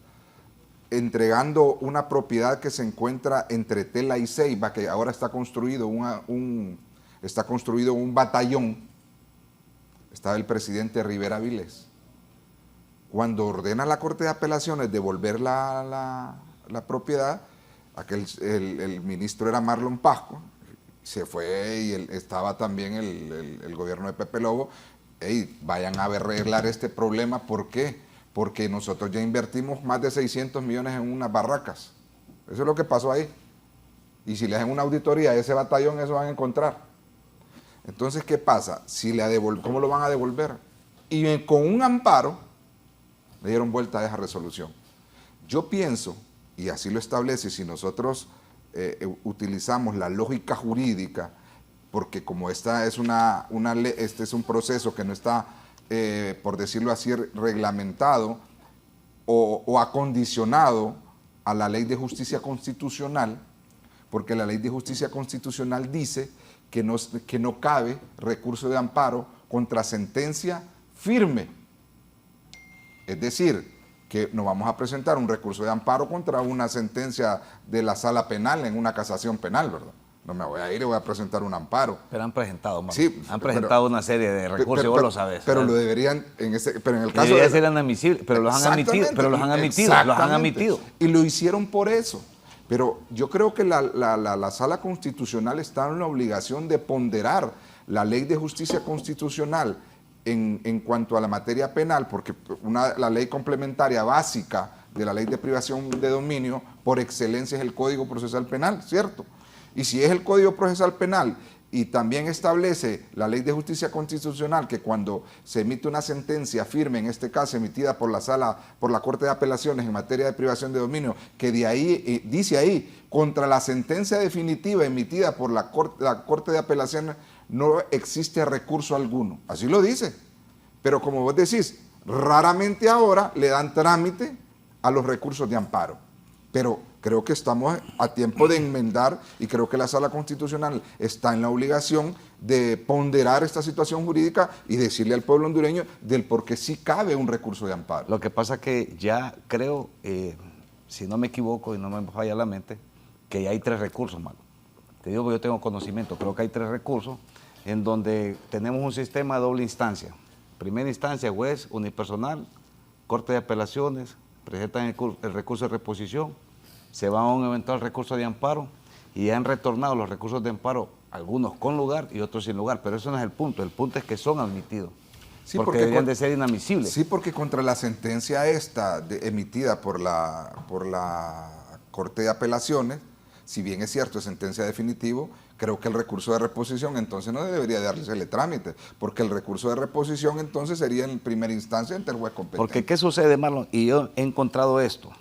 C: entregando una propiedad que se encuentra entre Tela y Ceiba, que ahora está construido un batallón, estaba el presidente Rivera Vilés. Cuando ordena la Corte de Apelaciones devolver la propiedad, el ministro era Marlon Pascua, se fue, y estaba también el gobierno de Pepe Lobo. Vayan a arreglar este problema. ¿Por qué? Porque nosotros ya invertimos más de 600 millones en unas barracas. Eso es lo que pasó ahí. Y si le hacen una auditoría a ese batallón, eso van a encontrar. Entonces, ¿qué pasa? ¿Cómo lo van a devolver? Y con un amparo le dieron vuelta a esa resolución. Yo pienso, y así lo establece, si nosotros utilizamos la lógica jurídica, porque como esta es este es un proceso que no está, por decirlo así, reglamentado o acondicionado a la Ley de Justicia Constitucional, porque la Ley de Justicia Constitucional dice que no cabe recurso de amparo contra sentencia firme. Es decir, que no vamos a presentar un recurso de amparo contra una sentencia de la sala penal en una casación penal, ¿verdad? No me voy a ir y voy a presentar un amparo.
B: Pero han presentado,
C: sí,
B: han presentado una serie de recursos, vos lo sabes.
C: Pero lo deberían, pero en el caso
B: debería ser inadmisible, pero los han admitido.
C: Y lo hicieron por eso. Pero yo creo que la Sala Constitucional está en la obligación de ponderar la Ley de Justicia Constitucional en cuanto a la materia penal, porque la ley complementaria básica de la Ley de Privación de Dominio por excelencia es el Código Procesal Penal, ¿cierto? Y si es el Código Procesal Penal y también establece la Ley de Justicia Constitucional que cuando se emite una sentencia firme, en este caso emitida por la Corte de Apelaciones en materia de privación de dominio, que de ahí, dice ahí, contra la sentencia definitiva emitida por la Corte de Apelaciones no existe recurso alguno. Así lo dice. Pero como vos decís, raramente ahora le dan trámite a los recursos de amparo. Pero creo que estamos a tiempo de enmendar y creo que la Sala Constitucional está en la obligación de ponderar esta situación jurídica y decirle al pueblo hondureño del por qué sí cabe un recurso de amparo.
B: Lo que pasa es que ya creo, si no me equivoco y no me falla la mente, que ya hay 3 recursos, mano. Te digo que yo tengo conocimiento, creo que hay 3 recursos en donde tenemos un sistema de doble instancia. Primera instancia, juez unipersonal, Corte de Apelaciones, presentan el recurso de reposición, se va a un eventual recurso de amparo y han retornado los recursos de amparo, algunos con lugar y otros sin lugar, pero eso no es el punto es que son admitidos, sí, porque deberían de ser inadmisibles.
C: Sí, porque contra la sentencia esta emitida por la Corte de Apelaciones, si bien es cierto, es sentencia definitiva, creo que el recurso de reposición entonces no debería dársele trámite, porque el recurso de reposición entonces sería en primera instancia ante el juez competente.
B: Porque ¿qué sucede, Marlon? Y yo he encontrado esto.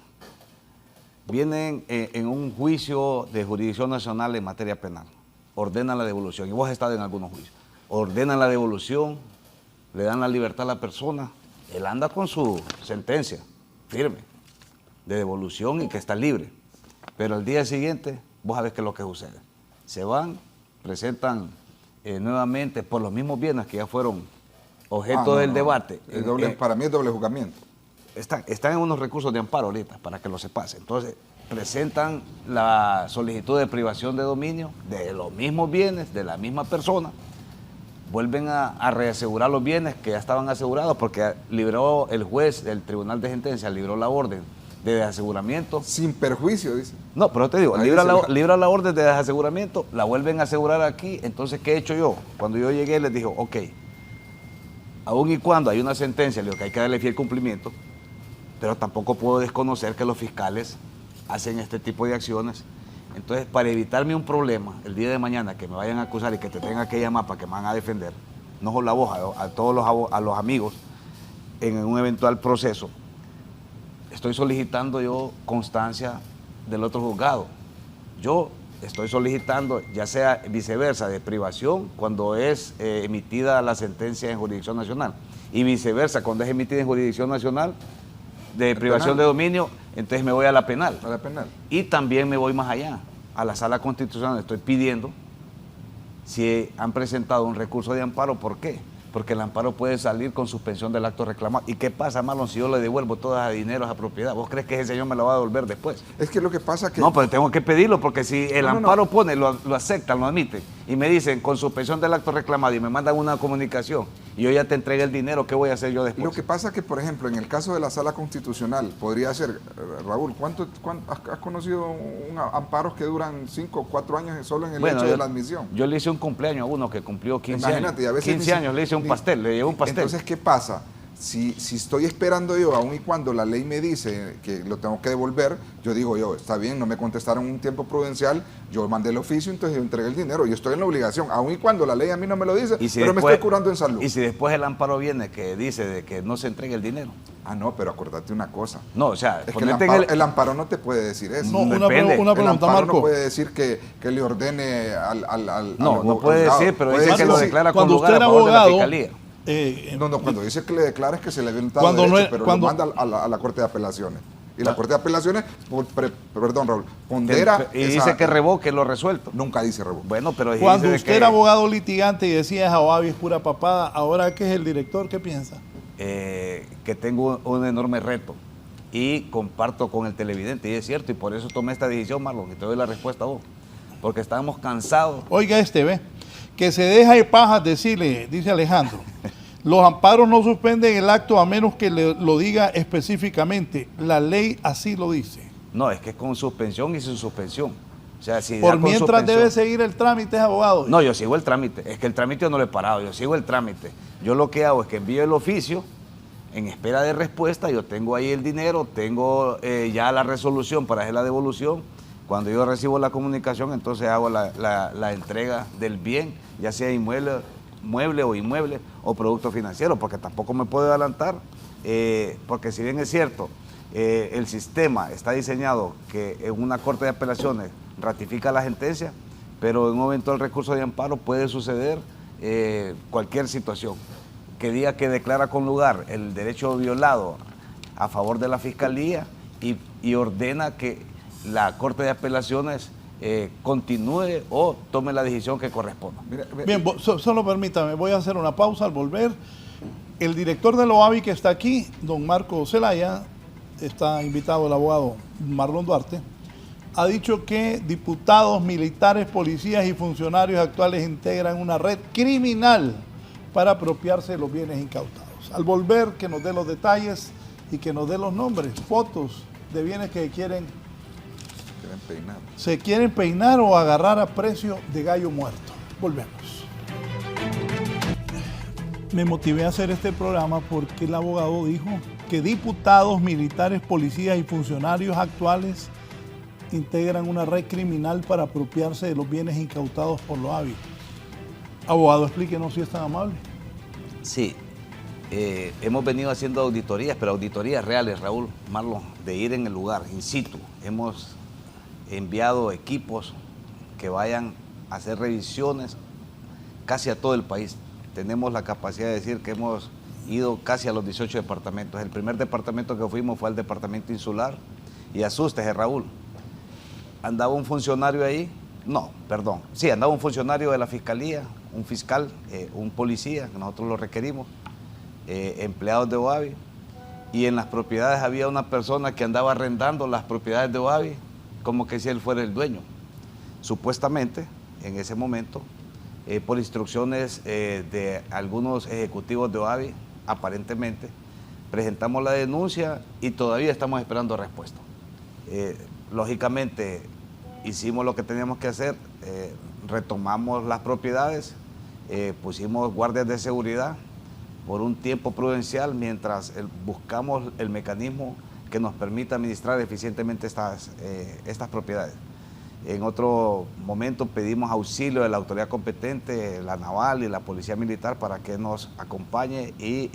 B: Vienen en un juicio de jurisdicción nacional en materia penal, ordenan la devolución, y vos has estado en algunos juicios, ordenan la devolución, le dan la libertad a la persona, él anda con su sentencia firme de devolución y que está libre. Pero al día siguiente, vos sabés qué es lo que sucede. Se van, presentan nuevamente por los mismos bienes que ya fueron objeto del debate.
C: Para mí es doble juzgamiento.
B: Están en unos recursos de amparo ahorita, para que lo sepas. Entonces, presentan la solicitud de privación de dominio de los mismos bienes, de la misma persona, vuelven a reasegurar los bienes que ya estaban asegurados, porque libró el juez del Tribunal de Sentencia, libró la orden de desaseguramiento.
C: Sin perjuicio, dice.
B: No, pero te digo, libra la orden de desaseguramiento, la vuelven a asegurar aquí. Entonces, ¿qué he hecho yo? Cuando yo llegué, les dije, ok, aun y cuando hay una sentencia, le digo que hay que darle fiel cumplimiento, pero tampoco puedo desconocer que los fiscales hacen este tipo de acciones. Entonces, para evitarme un problema, el día de mañana que me vayan a acusar y que te tenga que llamar para que me van a defender, no solo a vos, a todos los amigos, en un eventual proceso, estoy solicitando yo constancia del otro juzgado. Yo estoy solicitando, ya sea viceversa, de privación cuando es emitida la sentencia en jurisdicción nacional, y viceversa cuando es emitida en jurisdicción nacional, de privación de dominio, entonces me voy a la penal.
C: A la penal.
B: Y también me voy más allá, a la Sala Constitucional. Estoy pidiendo si han presentado un recurso de amparo. ¿Por qué? Porque el amparo puede salir con suspensión del acto reclamado. ¿Y qué pasa, Marlon, si yo le devuelvo todo ese dinero a esa propiedad? ¿Vos crees que ese señor me lo va a devolver después?
C: Es que lo que pasa que...
B: No, pero tengo que pedirlo, porque si el amparo pone, lo aceptan, lo admiten, y me dicen con suspensión del acto reclamado y me mandan una comunicación y yo ya te entregué el dinero, ¿qué voy a hacer yo después?
C: Lo que pasa que, por ejemplo, en el caso de la Sala Constitucional, podría ser, Raúl, ¿cuánto has conocido amparos que duran 5 o 4 años solo en el hecho de la admisión?
B: Yo le hice un cumpleaños a uno que cumplió 15
C: Imagínate,
B: años.
C: A veces
B: 15 años le hice un pastel, le llevé un pastel.
C: Entonces, ¿qué pasa? Si estoy esperando yo, aun y cuando la ley me dice que lo tengo que devolver, yo digo está bien, no me contestaron un tiempo prudencial, yo mandé el oficio, entonces yo entregué el dinero, y estoy en la obligación, aun y cuando la ley a mí no me lo dice, pero me estoy curando en salud.
B: Y si después el amparo viene que dice de que no se entregue el dinero.
C: Ah, no, pero acordate una cosa.
B: No, o sea,
C: es que el amparo no te puede decir eso.
A: No, una pregunta,
C: el amparo
A: Marco.
C: no puede decir que le ordene
B: no puede decir, pero dice que lo declara con
A: cuando
B: lugar
A: usted
B: a
A: era
B: favor de la
A: abogado,
B: fiscalía.
C: Cuando dice que le declara es que se le dio un derecho, pero lo manda a la Corte de Apelaciones. Y la Corte de Apelaciones, perdón, Raúl, pondera...
B: Y dice que revoque lo resuelto.
C: Nunca dice revoque.
B: Bueno, pero
A: cuando usted era abogado litigante y decía Jawabi es pura papada, ahora que es el director, ¿qué piensa?
B: Que tengo un enorme reto y comparto con el televidente, y es cierto, y por eso tomé esta decisión, Marlon, y te doy la respuesta a vos, porque estábamos cansados.
A: Oiga ve, que se deja de pajas decirle, dice Alejandro, los amparos no suspenden el acto a menos que lo diga específicamente, la ley así lo dice.
B: No, es que es con suspensión y sin suspensión. O sea, si
A: por mientras debe seguir el trámite, abogado.
B: No, yo sigo el trámite, es que el trámite yo no lo he parado, yo sigo el trámite. Yo lo que hago es que envío el oficio en espera de respuesta, yo tengo ahí el dinero, tengo ya la resolución para hacer la devolución. Cuando yo recibo la comunicación, entonces hago la entrega del bien, ya sea mueble o inmueble o producto financiero, porque tampoco me puedo adelantar, porque si bien es cierto, el sistema está diseñado que en una Corte de Apelaciones ratifica la sentencia, pero en un eventual recurso de amparo puede suceder cualquier situación que diga que declara con lugar el derecho violado a favor de la Fiscalía y ordena que la Corte de Apelaciones continúe o tome la decisión que corresponda.
A: Bien, solo permítame, voy a hacer una pausa al volver. El director de la OAVI que está aquí, don Marco Zelaya, está invitado el abogado Marlon Duarte, ha dicho que diputados, militares, policías y funcionarios actuales integran una red criminal para apropiarse de los bienes incautados. Al volver, que nos dé los detalles y que nos dé los nombres, fotos de bienes que se quieren peinar o agarrar a precio de gallo muerto. Volvemos. Me motivé a hacer este programa porque el abogado dijo que diputados, militares, policías y funcionarios actuales integran una red criminal para apropiarse de los bienes incautados por los AVI. Abogado, explíquenos si es tan amable.
B: Sí, hemos venido haciendo auditorías, pero auditorías reales, Raúl, Marlon, de ir en el lugar, in situ. Hemos enviado equipos que vayan a hacer revisiones casi a todo el país. Tenemos la capacidad de decir que hemos ido casi a los 18 departamentos. El primer departamento que fuimos fue al departamento insular y asústese, Raúl. ¿Andaba un funcionario ahí? No, perdón. Sí, andaba un funcionario de la fiscalía, un fiscal, un policía, que nosotros lo requerimos, empleados de OAVI, y en las propiedades había una persona que andaba arrendando las propiedades de OAVI como que si él fuera el dueño. Supuestamente, en ese momento, por instrucciones de algunos ejecutivos de OAVI, aparentemente, presentamos la denuncia y todavía estamos esperando respuesta. Lógicamente, hicimos lo que teníamos que hacer, retomamos las propiedades, pusimos guardias de seguridad por un tiempo prudencial mientras buscamos el mecanismo que nos permita administrar eficientemente estas propiedades. En otro momento pedimos auxilio de la autoridad competente, la naval y la policía militar, para que nos acompañe y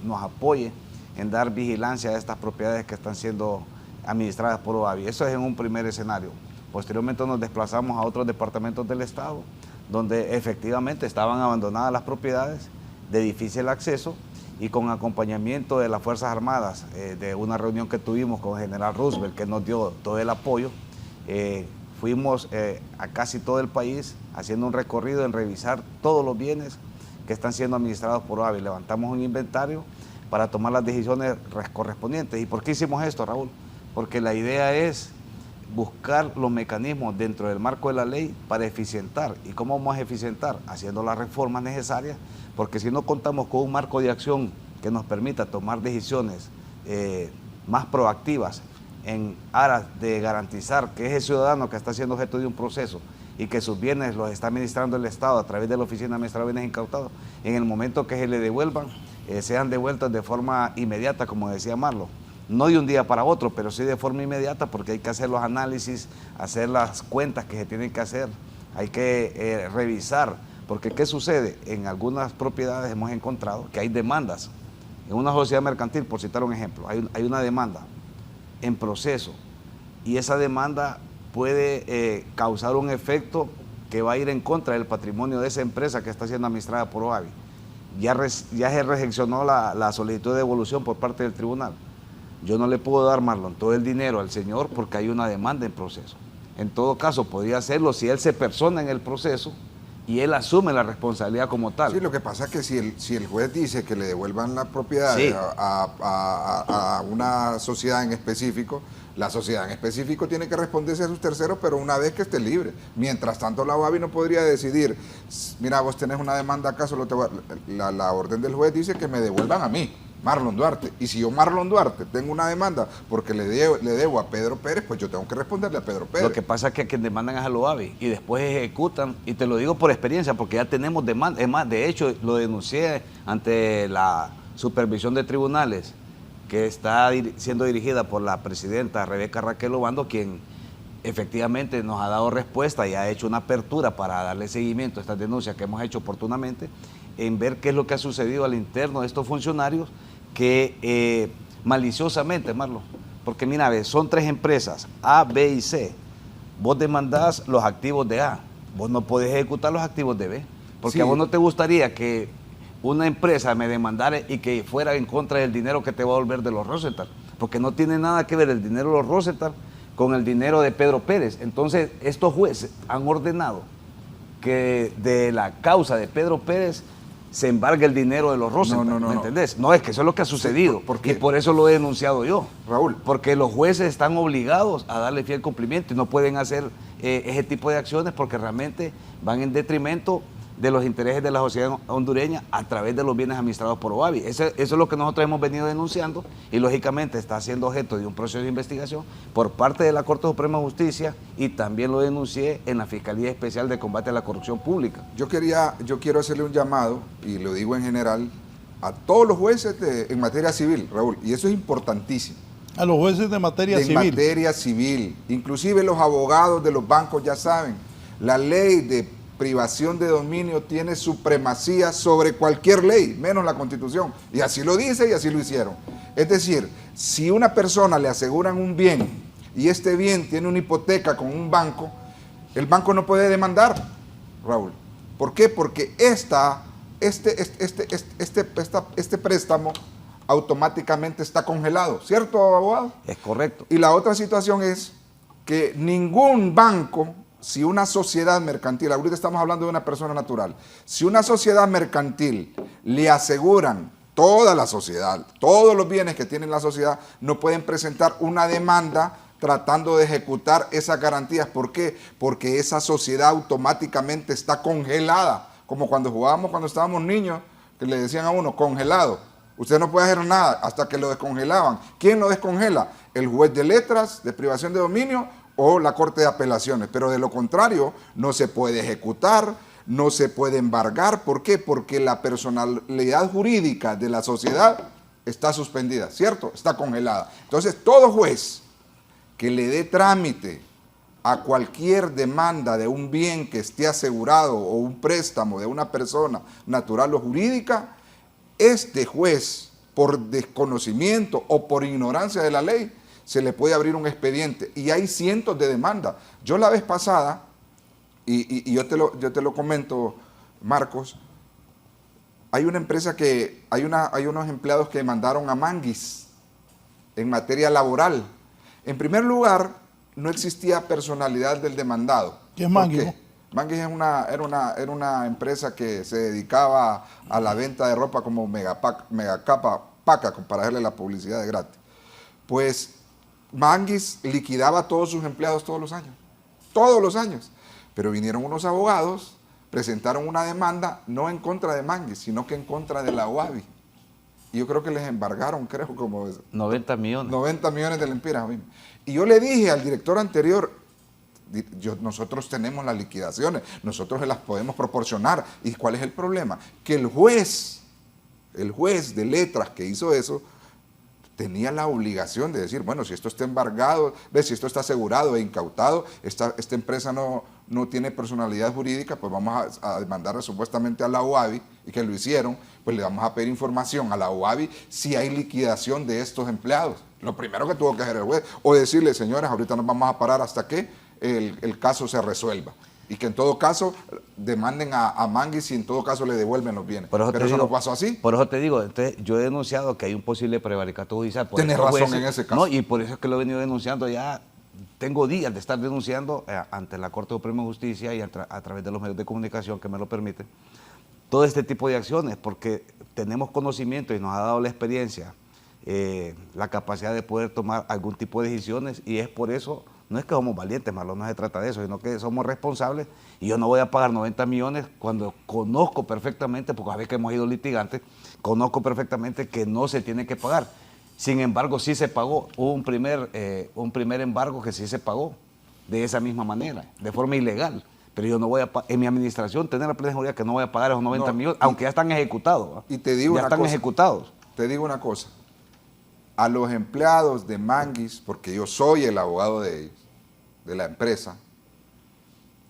B: nos apoye en dar vigilancia a estas propiedades que están siendo administradas por OAVI. Eso es en un primer escenario. Posteriormente nos desplazamos a otros departamentos del Estado, donde efectivamente estaban abandonadas las propiedades de difícil acceso, y con acompañamiento de las Fuerzas Armadas, de una reunión que tuvimos con el general Roosevelt, que nos dio todo el apoyo, fuimos a casi todo el país haciendo un recorrido en revisar todos los bienes que están siendo administrados por OAVI. Levantamos un inventario para tomar las decisiones correspondientes. ¿Y por qué hicimos esto, Raúl? Porque la idea es buscar los mecanismos dentro del marco de la ley para eficientar. ¿Y cómo vamos a eficientar? Haciendo las reformas necesarias, porque si no contamos con un marco de acción que nos permita tomar decisiones más proactivas en aras de garantizar que ese ciudadano que está siendo objeto de un proceso y que sus bienes los está administrando el Estado a través de la Oficina Administradora de Bienes Incautados, en el momento que se le devuelvan, sean devueltos de forma inmediata, como decía Marlon. No de un día para otro, pero sí de forma inmediata, porque hay que hacer los análisis, hacer las cuentas que se tienen que hacer, hay que revisar, porque ¿qué sucede? En algunas propiedades hemos encontrado que hay demandas. En una sociedad mercantil, por citar un ejemplo, hay una demanda en proceso, y esa demanda puede causar un efecto que va a ir en contra del patrimonio de esa empresa que está siendo administrada por OAVI. Ya se recepcionó la solicitud de devolución por parte del tribunal. Yo no le puedo dar, Marlon, todo el dinero al señor porque hay una demanda en proceso. En todo caso, podría hacerlo si él se persona en el proceso y él asume la responsabilidad como tal.
C: Sí, lo que pasa es que si el juez dice que le devuelvan la propiedad, sí, a una sociedad en específico, la sociedad en específico tiene que responderse a sus terceros, pero una vez que esté libre. Mientras tanto, la OAVI no podría decidir, mira, vos tenés una demanda acá, solo la orden del juez dice que me devuelvan a mí, Marlon Duarte. Y si yo, Marlon Duarte, tengo una demanda porque le debo a Pedro Pérez, pues yo tengo que responderle a Pedro Pérez.
B: Lo que pasa es que a quien demandan es a los OAVI y después ejecutan, y te lo digo por experiencia, porque ya tenemos demanda. Es más, de hecho, lo denuncié ante la supervisión de tribunales, que está siendo dirigida por la presidenta Rebeca Raquel Obando, quien efectivamente nos ha dado respuesta y ha hecho una apertura para darle seguimiento a estas denuncias que hemos hecho oportunamente, en ver qué es lo que ha sucedido al interno de estos funcionarios que maliciosamente, Marlon, porque mira, son 3 empresas, A, B y C. Vos demandás los activos de A, vos no podés ejecutar los activos de B, porque sí, a vos no te gustaría que una empresa me demandara y que fuera en contra del dinero que te va a volver de los Rosenthal, porque no tiene nada que ver el dinero de los Rosenthal con el dinero de Pedro Pérez. Entonces, estos jueces han ordenado que de la causa de Pedro Pérez se embargue el dinero de los Rosenthal, ¿me entendés? No, es que eso es lo que ha sucedido, y por eso lo he denunciado yo.
C: Raúl.
B: Porque los jueces están obligados a darle fiel cumplimiento y no pueden hacer ese tipo de acciones porque realmente van en detrimento de los intereses de la sociedad hondureña a través de los bienes administrados por OAVI. Eso es lo que nosotros hemos venido denunciando y lógicamente está siendo objeto de un proceso de investigación por parte de la Corte Suprema de Justicia y también lo denuncié en la Fiscalía Especial de Combate a la Corrupción Pública.
C: Yo quiero hacerle un llamado, y lo digo en general, a todos los jueces en materia civil, Raúl, y eso es importantísimo.
A: A los jueces de materia civil.
C: En materia civil, inclusive los abogados de los bancos ya saben, la ley de privación de dominio tiene supremacía sobre cualquier ley, menos la Constitución. Y así lo dice y así lo hicieron. Es decir, si una persona le aseguran un bien y este bien tiene una hipoteca con un banco, el banco no puede demandar, Raúl. ¿Por qué? Porque este préstamo automáticamente está congelado, ¿cierto, abogado?
B: Es correcto.
C: Y la otra situación es que ningún banco, si una sociedad mercantil, ahorita estamos hablando de una persona natural, si una sociedad mercantil le aseguran toda la sociedad, todos los bienes que tiene la sociedad, no pueden presentar una demanda tratando de ejecutar esas garantías. ¿Por qué? Porque esa sociedad automáticamente está congelada, como cuando jugábamos cuando estábamos niños, que le decían a uno, congelado. Usted no puede hacer nada hasta que lo descongelaban. ¿Quién lo descongela? El juez de letras, de privación de dominio, o la Corte de Apelaciones, pero de lo contrario no se puede ejecutar, no se puede embargar. ¿Por qué? Porque la personalidad jurídica de la sociedad está suspendida, ¿cierto? Está congelada. Entonces, todo juez que le dé trámite a cualquier demanda de un bien que esté asegurado o un préstamo de una persona natural o jurídica, este juez, por desconocimiento o por ignorancia de la ley, se le puede abrir un expediente y hay cientos de demandas. Yo la vez pasada, y yo te lo comento, Marcos, hay una empresa que, hay unos empleados que demandaron a Manguis en materia laboral. En primer lugar, no existía personalidad del demandado.
A: ¿Qué es Manguis?
C: Manguis era una empresa que se dedicaba a la venta de ropa como Megacapa, para hacerle la publicidad de gratis. Pues Manguis liquidaba a todos sus empleados todos los años, pero vinieron unos abogados, presentaron una demanda no en contra de Manguis, sino que en contra de la OAVI, y yo creo que les embargaron, como
B: 90 millones.
C: 90 millones de lempiras. Y yo le dije al director anterior, nosotros tenemos las liquidaciones, nosotros se las podemos proporcionar. ¿Y cuál es el problema? Que el juez de letras que hizo eso, tenía la obligación de decir, bueno, si esto está embargado, si esto está asegurado e incautado, esta empresa no tiene personalidad jurídica, pues vamos a demandar supuestamente a la OAVI, y que lo hicieron, pues le vamos a pedir información a la OAVI si hay liquidación de estos empleados. Lo primero que tuvo que hacer el juez, o decirle, señores, ahorita nos vamos a parar hasta que el caso se resuelva. Y que en todo caso demanden a Manguis y en todo caso le devuelven los bienes. Pero eso no pasó así.
B: Por eso te digo, entonces, yo he denunciado que hay un posible prevaricato judicial.
C: Tienes razón en ese caso.
B: No, y por eso es que lo he venido denunciando ya. Tengo días de estar denunciando ante la Corte Suprema de Justicia y a través de los medios de comunicación que me lo permiten, todo este tipo de acciones, porque tenemos conocimiento y nos ha dado la experiencia, la capacidad de poder tomar algún tipo de decisiones, y es por eso. No es que somos valientes, Marlon, no se trata de eso, sino que somos responsables, y yo no voy a pagar 90 millones cuando conozco perfectamente, porque a veces que hemos ido litigantes, conozco perfectamente que no se tiene que pagar. Sin embargo, sí se pagó. Hubo un primer embargo que sí se pagó de esa misma manera, de forma ilegal. Pero yo no voy a en mi administración tener la plena seguridad que no voy a pagar esos 90 millones, aunque ya están ejecutados.
C: Y te digo
B: ya están ejecutados.
C: Te digo una cosa. A los empleados de Manguis, porque yo soy el abogado de ellos, de la empresa,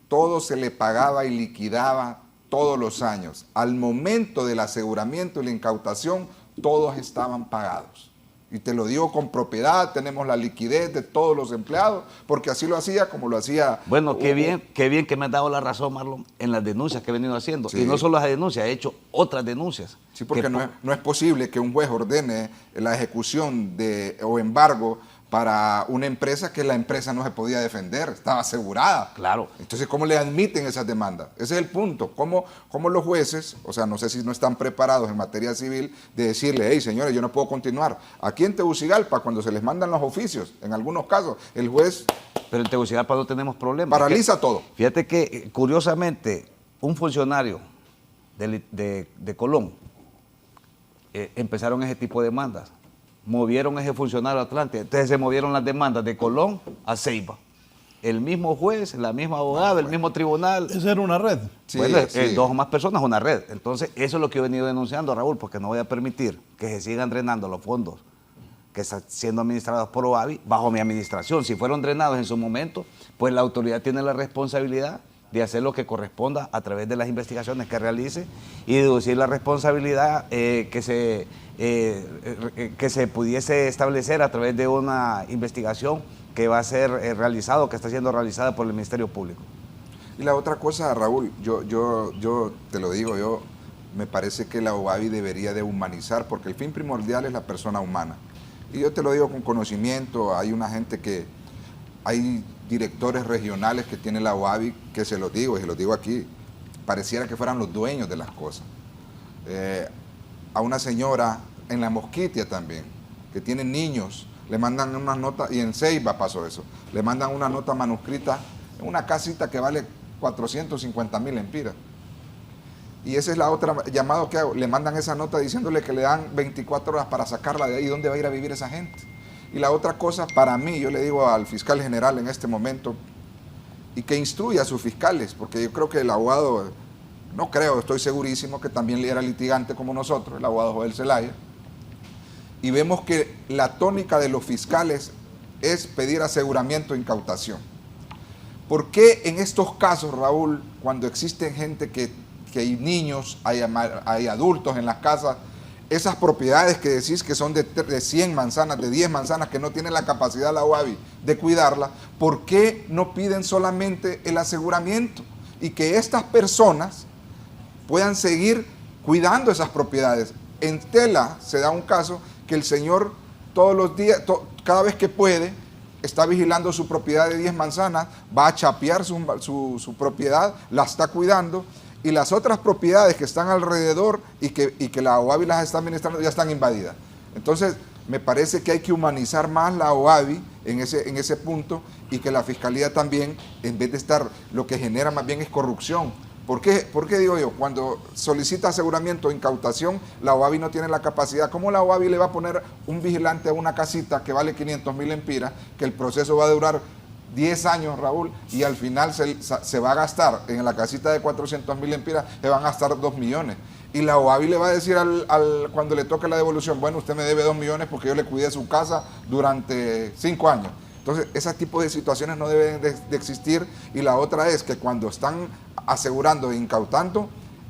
C: todo se le pagaba y liquidaba todos los años. Al momento del aseguramiento y la incautación, todos estaban pagados. Y te lo digo con propiedad, tenemos la liquidez de todos los empleados, porque así lo hacía como lo hacía.
B: Bueno, qué bien que me has dado la razón, Marlon, en las denuncias que he venido haciendo.
C: Sí.
B: Y no solo las denuncias, he hecho otras denuncias.
C: Sí, porque no es posible que un juez ordene la ejecución o embargo para una empresa que la empresa no se podía defender, estaba asegurada.
B: Claro.
C: Entonces, ¿cómo le admiten esas demandas? Ese es el punto. ¿Cómo los jueces, o sea, no sé si no están preparados en materia civil, de decirle, hey, señores, yo no puedo continuar? Aquí en Tegucigalpa, cuando se les mandan los oficios, en algunos casos, el juez...
B: Pero en Tegucigalpa no tenemos problemas.
C: Paraliza todo.
B: Fíjate que, curiosamente, un funcionario de Colón empezaron ese tipo de demandas. Movieron ese funcionario a Atlántida. Entonces se movieron las demandas de Colón a Ceiba. El mismo juez, la misma abogada, el mismo tribunal.
A: Esa era una red.
C: Sí,
B: Bueno,
C: sí.
B: 2 o más personas, una red. Entonces, eso es lo que he venido denunciando, Raúl, porque no voy a permitir que se sigan drenando los fondos que están siendo administrados por OAVI bajo mi administración. Si fueron drenados en su momento, pues la autoridad tiene la responsabilidad de hacer lo que corresponda a través de las investigaciones que realice y deducir la responsabilidad que se pudiese establecer a través de una investigación que va a ser realizada o que está siendo realizada por el Ministerio Público.
C: Y la otra cosa, Raúl, yo te lo digo, me parece que la OAVI debería de humanizar, porque el fin primordial es la persona humana. Y yo te lo digo con conocimiento, hay una gente hay directores regionales que tiene la OAVI, que se los digo, y se los digo aquí, pareciera que fueran los dueños de las cosas. A una señora en La Mosquitia también, que tiene niños, le mandan unas notas, y en Ceiba pasó eso, le mandan una nota manuscrita en una casita que vale 450,000 lempiras. Y esa es la otra llamado que hago, le mandan esa nota diciéndole que le dan 24 horas para sacarla de ahí, ¿dónde va a ir a vivir esa gente? Y la otra cosa, para mí, yo le digo al fiscal general en este momento, y que instruya a sus fiscales, porque yo creo que el abogado, estoy segurísimo que también era litigante como nosotros, el abogado Joel Zelaya, y vemos que la tónica de los fiscales es pedir aseguramiento e incautación. ¿Por qué en estos casos, Raúl, cuando existen gente que hay niños, hay adultos en las casas, esas propiedades que decís que son de 100 manzanas, de 10 manzanas, que no tienen la capacidad la OAVI de cuidarla, ¿por qué no piden solamente el aseguramiento? Y que estas personas puedan seguir cuidando esas propiedades. En Tela se da un caso que el señor todos los días, cada vez que puede, está vigilando su propiedad de 10 manzanas, va a chapear su propiedad, la está cuidando, y las otras propiedades que están alrededor y que la OAVI las está administrando ya están invadidas. Entonces, me parece que hay que humanizar más la OAVI en ese punto, y que la Fiscalía también, en vez de estar, lo que genera más bien es corrupción. ¿Por qué digo yo? Cuando solicita aseguramiento o incautación, la OAVI no tiene la capacidad. ¿Cómo la OAVI le va a poner un vigilante a una casita que vale 500,000 lempiras, que el proceso va a durar 10 años, Raúl, y al final se va a gastar en la casita de 400,000 lempiras, se van a gastar 2 millones? Y la OAVI le va a decir cuando le toque la devolución, bueno, usted me debe 2 millones porque yo le cuidé su casa durante 5 años. Entonces, ese tipo de situaciones no deben de existir. Y la otra es que cuando están asegurando e incautando,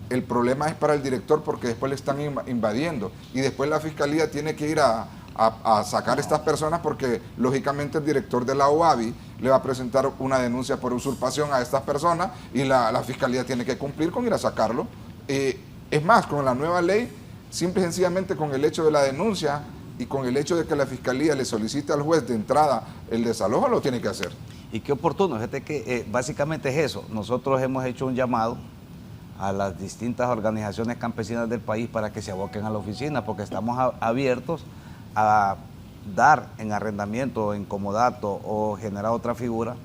C: el problema es para el director, porque después le están invadiendo. Y después la Fiscalía tiene que ir a sacar a estas personas, porque lógicamente el director de la OAVI le va a presentar una denuncia por usurpación a estas personas, y la Fiscalía tiene que cumplir con ir a sacarlo. Es más, con la nueva ley, simple y sencillamente con el hecho de la denuncia y con el hecho de que la Fiscalía le solicite al juez de entrada el desalojo, lo tiene que hacer.
B: Y qué oportuno, fíjate que básicamente es eso. Nosotros hemos hecho un llamado a las distintas organizaciones campesinas del país para que se aboquen a la oficina, porque estamos abiertos a dar en arrendamiento, en comodato o generar otra figura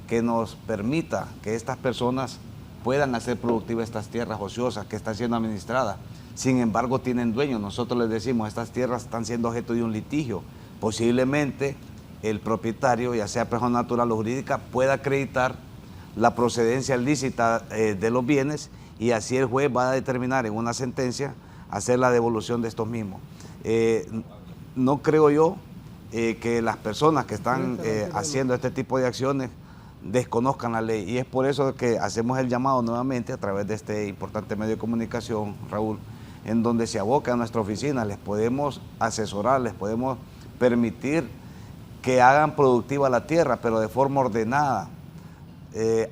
B: que nos permita que estas personas puedan hacer productivas estas tierras ociosas que están siendo administradas. Sin embargo, tienen dueños. Nosotros les decimos, estas tierras están siendo objeto de un litigio. Posiblemente el propietario, ya sea persona natural o jurídica, pueda acreditar la procedencia lícita de los bienes, y así el juez va a determinar en una sentencia hacer la devolución de estos mismos. No creo yo que las personas que están haciendo este tipo de acciones desconozcan la ley, y es por eso que hacemos el llamado nuevamente a través de este importante medio de comunicación, Raúl, en donde se aboca a nuestra oficina, les podemos asesorar, les podemos permitir que hagan productiva la tierra, pero de forma ordenada,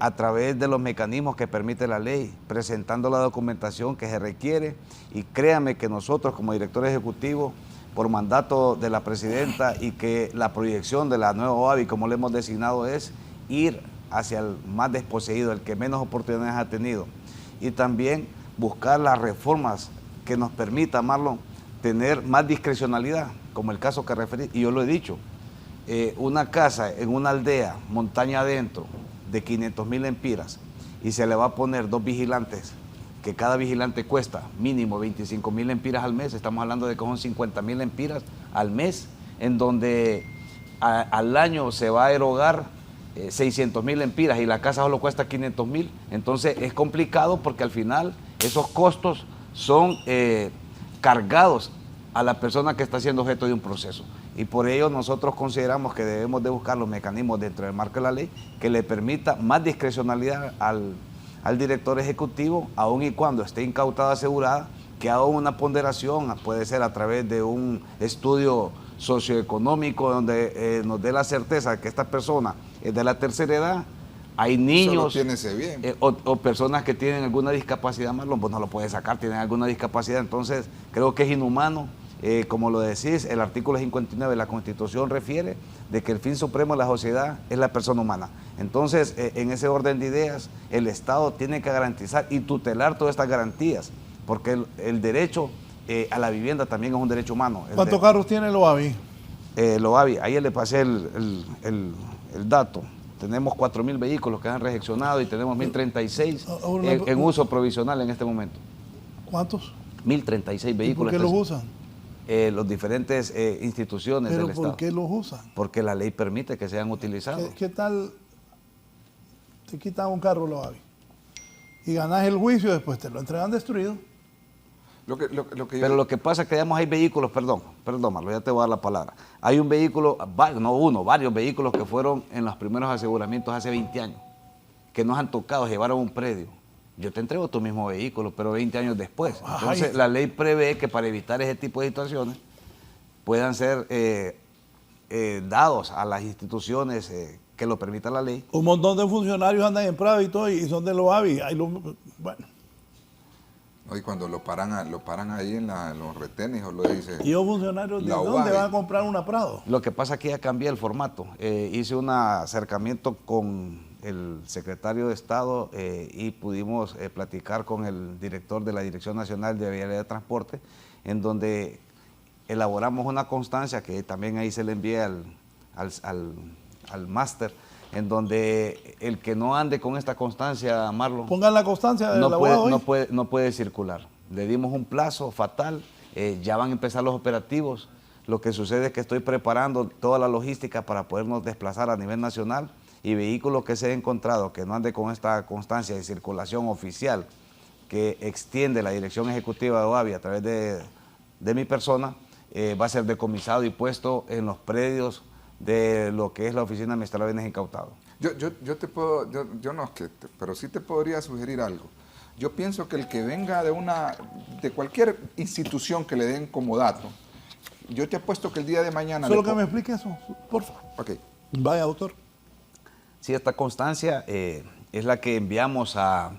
B: a través de los mecanismos que permite la ley, presentando la documentación que se requiere. Y créame que nosotros como director ejecutivo, por mandato de la presidenta, y que la proyección de la nueva OAVI, como le hemos designado, es ir hacia el más desposeído, el que menos oportunidades ha tenido, y también buscar las reformas que nos permita, Marlon, tener más discrecionalidad, como el caso que referí, y yo lo he dicho, una casa en una aldea, montaña adentro, de 500,000 lempiras, y se le va a poner 2 vigilantes, que cada vigilante cuesta mínimo 25,000 lempiras al mes. Estamos hablando de que son 50,000 lempiras al mes, en donde al año se va a erogar 600,000 lempiras y la casa solo cuesta 500,000. Entonces es complicado, porque al final esos costos son cargados a la persona que está siendo objeto de un proceso. Y por ello nosotros consideramos que debemos de buscar los mecanismos dentro del marco de la ley que le permita más discrecionalidad al director ejecutivo, aun y cuando esté incautada, asegurada, que haga una ponderación, puede ser a través de un estudio socioeconómico donde nos dé la certeza de que esta persona es de la tercera edad. Hay niños o personas que tienen alguna discapacidad, Marlon, pues no lo puede sacar, tienen alguna discapacidad. Entonces creo que es inhumano. Como lo decís, el artículo 59 de la Constitución refiere de que el fin supremo de la sociedad es la persona humana. Entonces, en ese orden de ideas, el Estado tiene que garantizar y tutelar todas estas garantías, porque el derecho a la vivienda también es un derecho humano.
A: ¿Cuántos carros tiene el OAVI?
B: El OAVI, ayer le pasé el dato. Tenemos 4,000 vehículos que han rejeccionado y tenemos 1,036 en uso provisional en este momento.
A: ¿Cuántos?
B: 1,036 vehículos.
A: ¿Y por qué los usan?
B: Los diferentes instituciones del Estado.
A: ¿Pero por qué los usan?
B: Porque la ley permite que sean utilizados.
A: ¿Qué tal te quitan un carro los OAVI y ganas el juicio, después te lo entregan destruido?
B: Pero lo que pasa es que digamos hay vehículos, perdón Marlo, ya te voy a dar la palabra. Hay un vehículo, varios vehículos que fueron en los primeros aseguramientos hace 20 años, que nos han tocado, llevaron un predio. Yo te entrego tu mismo vehículo, pero 20 años después. Entonces, la ley prevé que para evitar ese tipo de situaciones puedan ser dados a las instituciones que lo permita la ley.
A: Un montón de funcionarios andan en Prado y todo, y son de los OAVI. Bueno.
C: Y cuando lo paran ahí en los retenes, o lo dice.
A: ¿Y los funcionarios de dónde van a comprar una Prado?
B: Lo que pasa es que ya cambié el formato. Hice un acercamiento con el secretario de Estado y pudimos platicar con el director de la Dirección Nacional de Vialidad de Transporte, en donde elaboramos una constancia que también ahí se le envía al máster, en donde el que no ande con esta constancia, Marlon,
A: pongan la constancia del abogado
B: no puede circular. Le dimos un plazo fatal, ya van a empezar los operativos. Lo que sucede es que estoy preparando toda la logística para podernos desplazar a nivel nacional, y vehículos que se han encontrado que no ande con esta constancia de circulación oficial que extiende la Dirección Ejecutiva de OAVI a través de mi persona, va a ser decomisado y puesto en los predios de lo que es la Oficina Administradora de Bienes Incautados.
C: Pero sí te podría sugerir algo. Yo pienso que el que venga de cualquier institución que le den como dato, yo te apuesto que el día de mañana...
A: Solo que me explique eso, por favor.
C: Ok.
A: Vaya, doctor.
B: Sí, esta constancia es la que enviamos a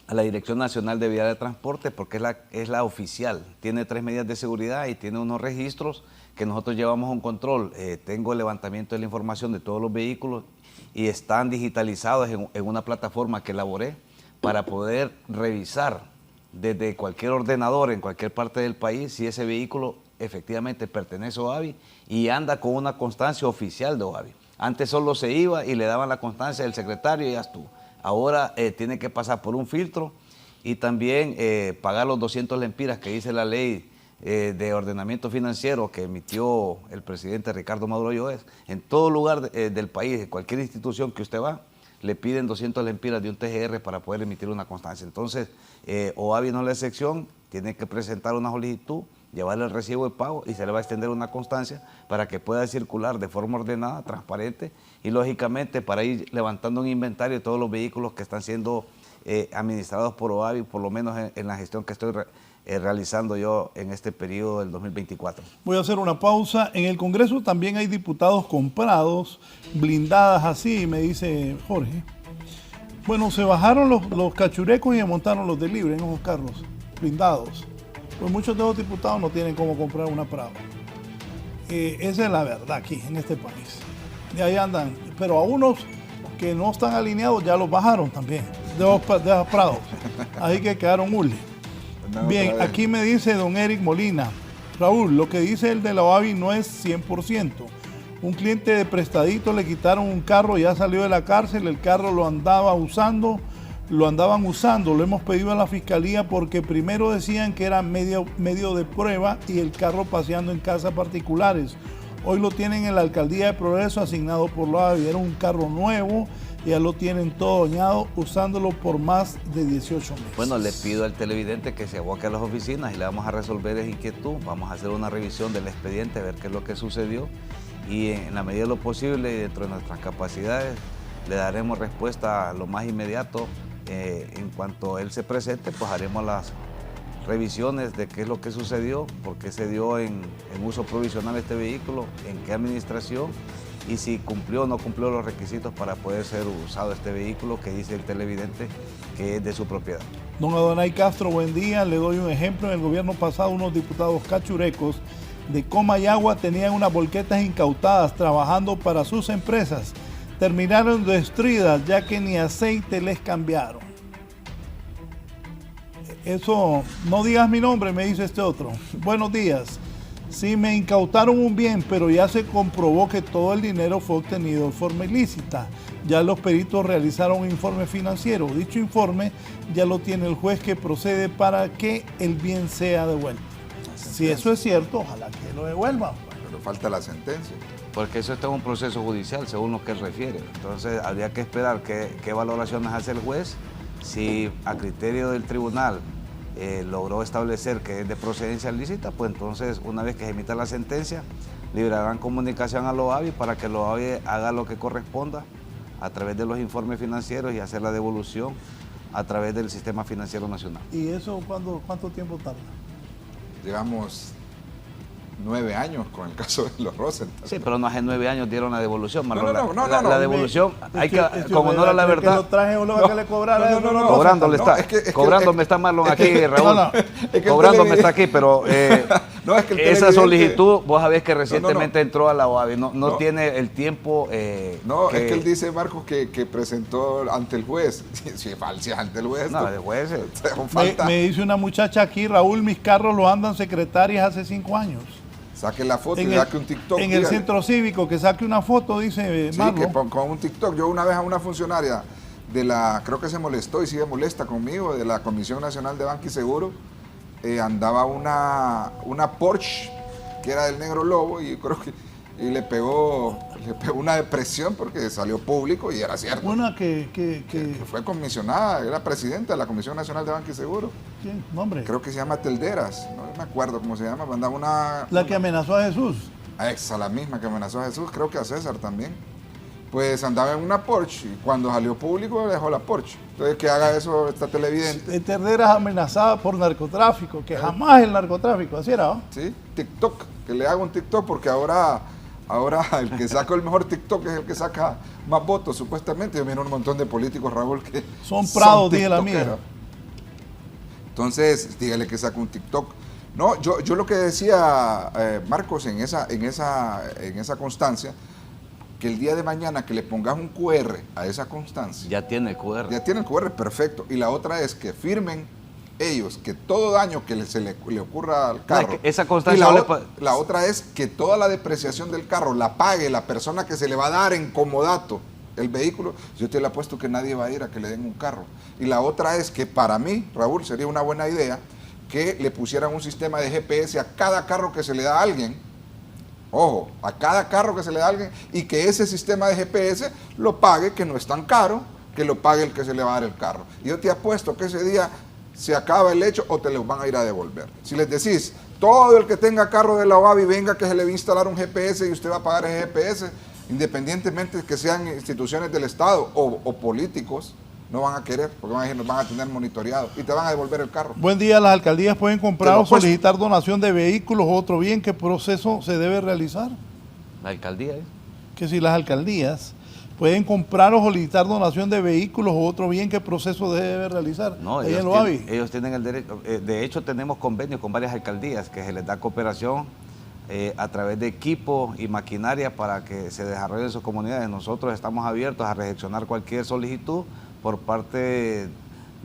B: la Dirección Nacional de Vialidad de Transporte, porque es la oficial. Tiene 3 medidas de seguridad y tiene unos registros que nosotros llevamos un control. Tengo el levantamiento de la información de todos los vehículos y están digitalizados en una plataforma que elaboré para poder revisar desde cualquier ordenador en cualquier parte del país si ese vehículo efectivamente pertenece a OAVI y anda con una constancia oficial de OAVI. Antes solo se iba y le daban la constancia del secretario y ya estuvo. Ahora tiene que pasar por un filtro y también pagar los 200 lempiras que dice la ley de ordenamiento financiero que emitió el presidente Ricardo Maduro Lloves. En todo lugar del país, de cualquier institución que usted va, le piden 200 lempiras de un TGR para poder emitir una constancia. Entonces, OAVI no es la excepción, tiene que presentar una solicitud, llevarle el recibo de pago y se le va a extender una constancia para que pueda circular de forma ordenada, transparente y lógicamente para ir levantando un inventario de todos los vehículos que están siendo administrados por OAVI, por lo menos en la gestión que estoy realizando yo en este periodo del 2024.
A: Voy a hacer una pausa. En el Congreso también hay diputados comprados, blindadas así, me dice Jorge. Bueno, se bajaron los cachurecos y montaron los de libre en esos carros blindados. Pues muchos de los diputados no tienen cómo comprar una Prado. Esa es la verdad aquí, en este país. Y ahí andan. Pero a unos que no están alineados ya los bajaron también, de los Prados. Así que quedaron hule. Bien, aquí me dice don Eric Molina, Raúl, lo que dice el de la OAVI no es 100%. Un cliente de prestadito le quitaron un carro, ya salió de la cárcel, el carro lo andaban usando, lo hemos pedido a la fiscalía porque primero decían que era medio de prueba y el carro paseando en casas particulares. Hoy lo tienen en la Alcaldía de Progreso asignado por la OAVI, era un carro nuevo. Ya lo tienen todo dañado, usándolo por más de 18 meses.
B: Bueno, le pido al televidente que se aboque a las oficinas y le vamos a resolver esa inquietud. Vamos a hacer una revisión del expediente, ver qué es lo que sucedió y en la medida de lo posible y dentro de nuestras capacidades le daremos respuesta lo más inmediato. En cuanto él se presente, pues haremos las revisiones de qué es lo que sucedió, por qué se dio en uso provisional este vehículo, en qué administración, y si cumplió o no cumplió los requisitos para poder ser usado este vehículo que dice el televidente que es de su propiedad.
A: Don Adonai Castro, buen día. Le doy un ejemplo. En el gobierno pasado, unos diputados cachurecos de Comayagua tenían unas volquetas incautadas trabajando para sus empresas. Terminaron destruidas ya que ni aceite les cambiaron. Eso, no digas mi nombre, me dice este otro. Buenos días. Sí, me incautaron un bien, pero ya se comprobó que todo el dinero fue obtenido de forma ilícita. Ya los peritos realizaron un informe financiero. Dicho informe ya lo tiene el juez que procede para que el bien sea devuelto. Si eso es cierto, ojalá que lo devuelvan.
C: Pero falta la sentencia.
B: Porque eso está en un proceso judicial, según lo que él refiere. Entonces, habría que esperar qué valoraciones hace el juez. Si a criterio del tribunal logró establecer que es de procedencia ilícita, pues entonces una vez que se emita la sentencia, librarán comunicación a la OAVI para que la OAVI haga lo que corresponda a través de los informes financieros y hacer la devolución a través del Sistema Financiero Nacional.
A: ¿Y eso cuánto tiempo tarda?
C: Llevamos 9 años con el caso de los Rosenthal.
B: Sí, pero no hace 9 años dieron la devolución, Marlon.
C: No,
B: la devolución, hay que, como no era la verdad.
A: Que lo traje o lo que le cobrara.
B: Cobrándole está, cobrándome está Marlon aquí, Raúl. Cobrándome está aquí, pero esa solicitud, vos sabés que recientemente entró a la OAVI, no tiene el tiempo.
C: Es que él dice, Marcos, que presentó ante el juez. Si falsia ante el juez.
B: No, el juez.
A: Me dice una muchacha aquí, Raúl, mis carros los andan secretarias hace 5 años.
C: Saque la foto y saque un TikTok.
A: En el centro cívico, que saque una foto, dice Marlon.
C: Sí, que con un TikTok. Yo una vez a una funcionaria creo que se molestó y sigue molesta conmigo, de la Comisión Nacional de Banca y Seguro, andaba una Porsche que era del Negro Lobo y creo que le pegó una depresión porque salió público y era cierto.
A: Una que
C: fue comisionada, era presidenta de la Comisión Nacional de Banca y Seguro.
A: ¿Quién? ¿Nombre?
C: Creo que se llama Telderas, no me acuerdo cómo se llama, mandaba una...
A: La que amenazó a Jesús.
C: La misma que amenazó a Jesús, creo que a César también. Pues andaba en una Porsche y cuando salió público dejó la Porsche. Entonces que haga eso esta televidente.
A: Telderas amenazada por narcotráfico, que jamás el narcotráfico, así era, ¿no?
C: Sí, TikTok, que le haga un TikTok porque ahora el que saca el mejor TikTok es el que saca más votos, supuestamente. Yo miro un montón de políticos, Raúl, que
A: son prados, dije la mía.
C: Entonces, dígale que saca un TikTok. No, yo lo que decía, Marcos, en esa constancia, que el día de mañana que le pongas un QR a esa constancia.
B: Ya tiene el QR.
C: Ya tiene el QR, perfecto. Y la otra es que firmen ellos que todo daño que se le ocurra al carro.
B: No, esa constancia
C: la otra es que toda la depreciación del carro la pague la persona que se le va a dar en comodato el vehículo. Yo te le apuesto que nadie va a ir a que le den un carro. Y la otra es que para mí, Raúl, sería una buena idea que le pusieran un sistema de GPS a cada carro que se le da a alguien. Ojo, a cada carro que se le da a alguien, y que ese sistema de GPS lo pague, que no es tan caro, que lo pague el que se le va a dar el carro. Y yo te apuesto que ese día se acaba el hecho o te los van a ir a devolver. Si les decís, todo el que tenga carro de la OAVI venga que se le va a instalar un GPS y usted va a pagar el GPS, independientemente de que sean instituciones del Estado o políticos, no van a querer, porque van a decir, nos van a tener monitoreado y te van a devolver el carro.
A: Buen día, las alcaldías pueden comprar
C: Te lo
A: o solicitar donación de vehículos o otro bien. ¿Qué proceso se debe realizar?
B: La alcaldía,
A: Que si las alcaldías pueden comprar o solicitar donación de vehículos o otro bien, ¿qué proceso debe realizar?
B: No,
A: Ahí
B: ellos,
A: en Loavi.
B: ellos tienen el derecho. De hecho, tenemos convenios con varias alcaldías que se les da cooperación a través de equipos y maquinaria para que se desarrollen sus comunidades. Nosotros estamos abiertos a recepcionar cualquier solicitud por parte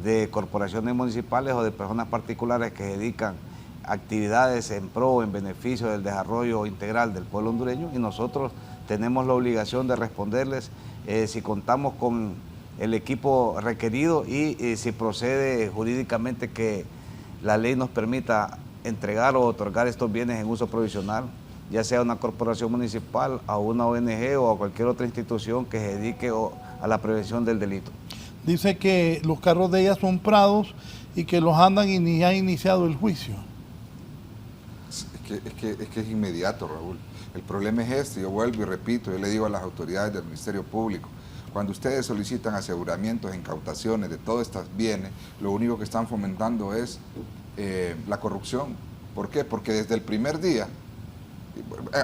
B: de corporaciones municipales o de personas particulares que dedican actividades en pro, en beneficio del desarrollo integral del pueblo hondureño, y nosotros tenemos la obligación de responderles si contamos con el equipo requerido y si procede jurídicamente que la ley nos permita entregar o otorgar estos bienes en uso provisional, ya sea una corporación municipal, a una ONG o a cualquier otra institución que se dedique a la prevención del delito.
A: Dice que los carros de ella son prados y que los andan y ni ha iniciado el juicio.
C: Es que es inmediato, Raúl. El problema es este, yo vuelvo y repito, yo le digo a las autoridades del Ministerio Público, cuando ustedes solicitan aseguramientos, incautaciones de todos estos bienes, lo único que están fomentando es la corrupción. ¿Por qué? Porque desde el primer día,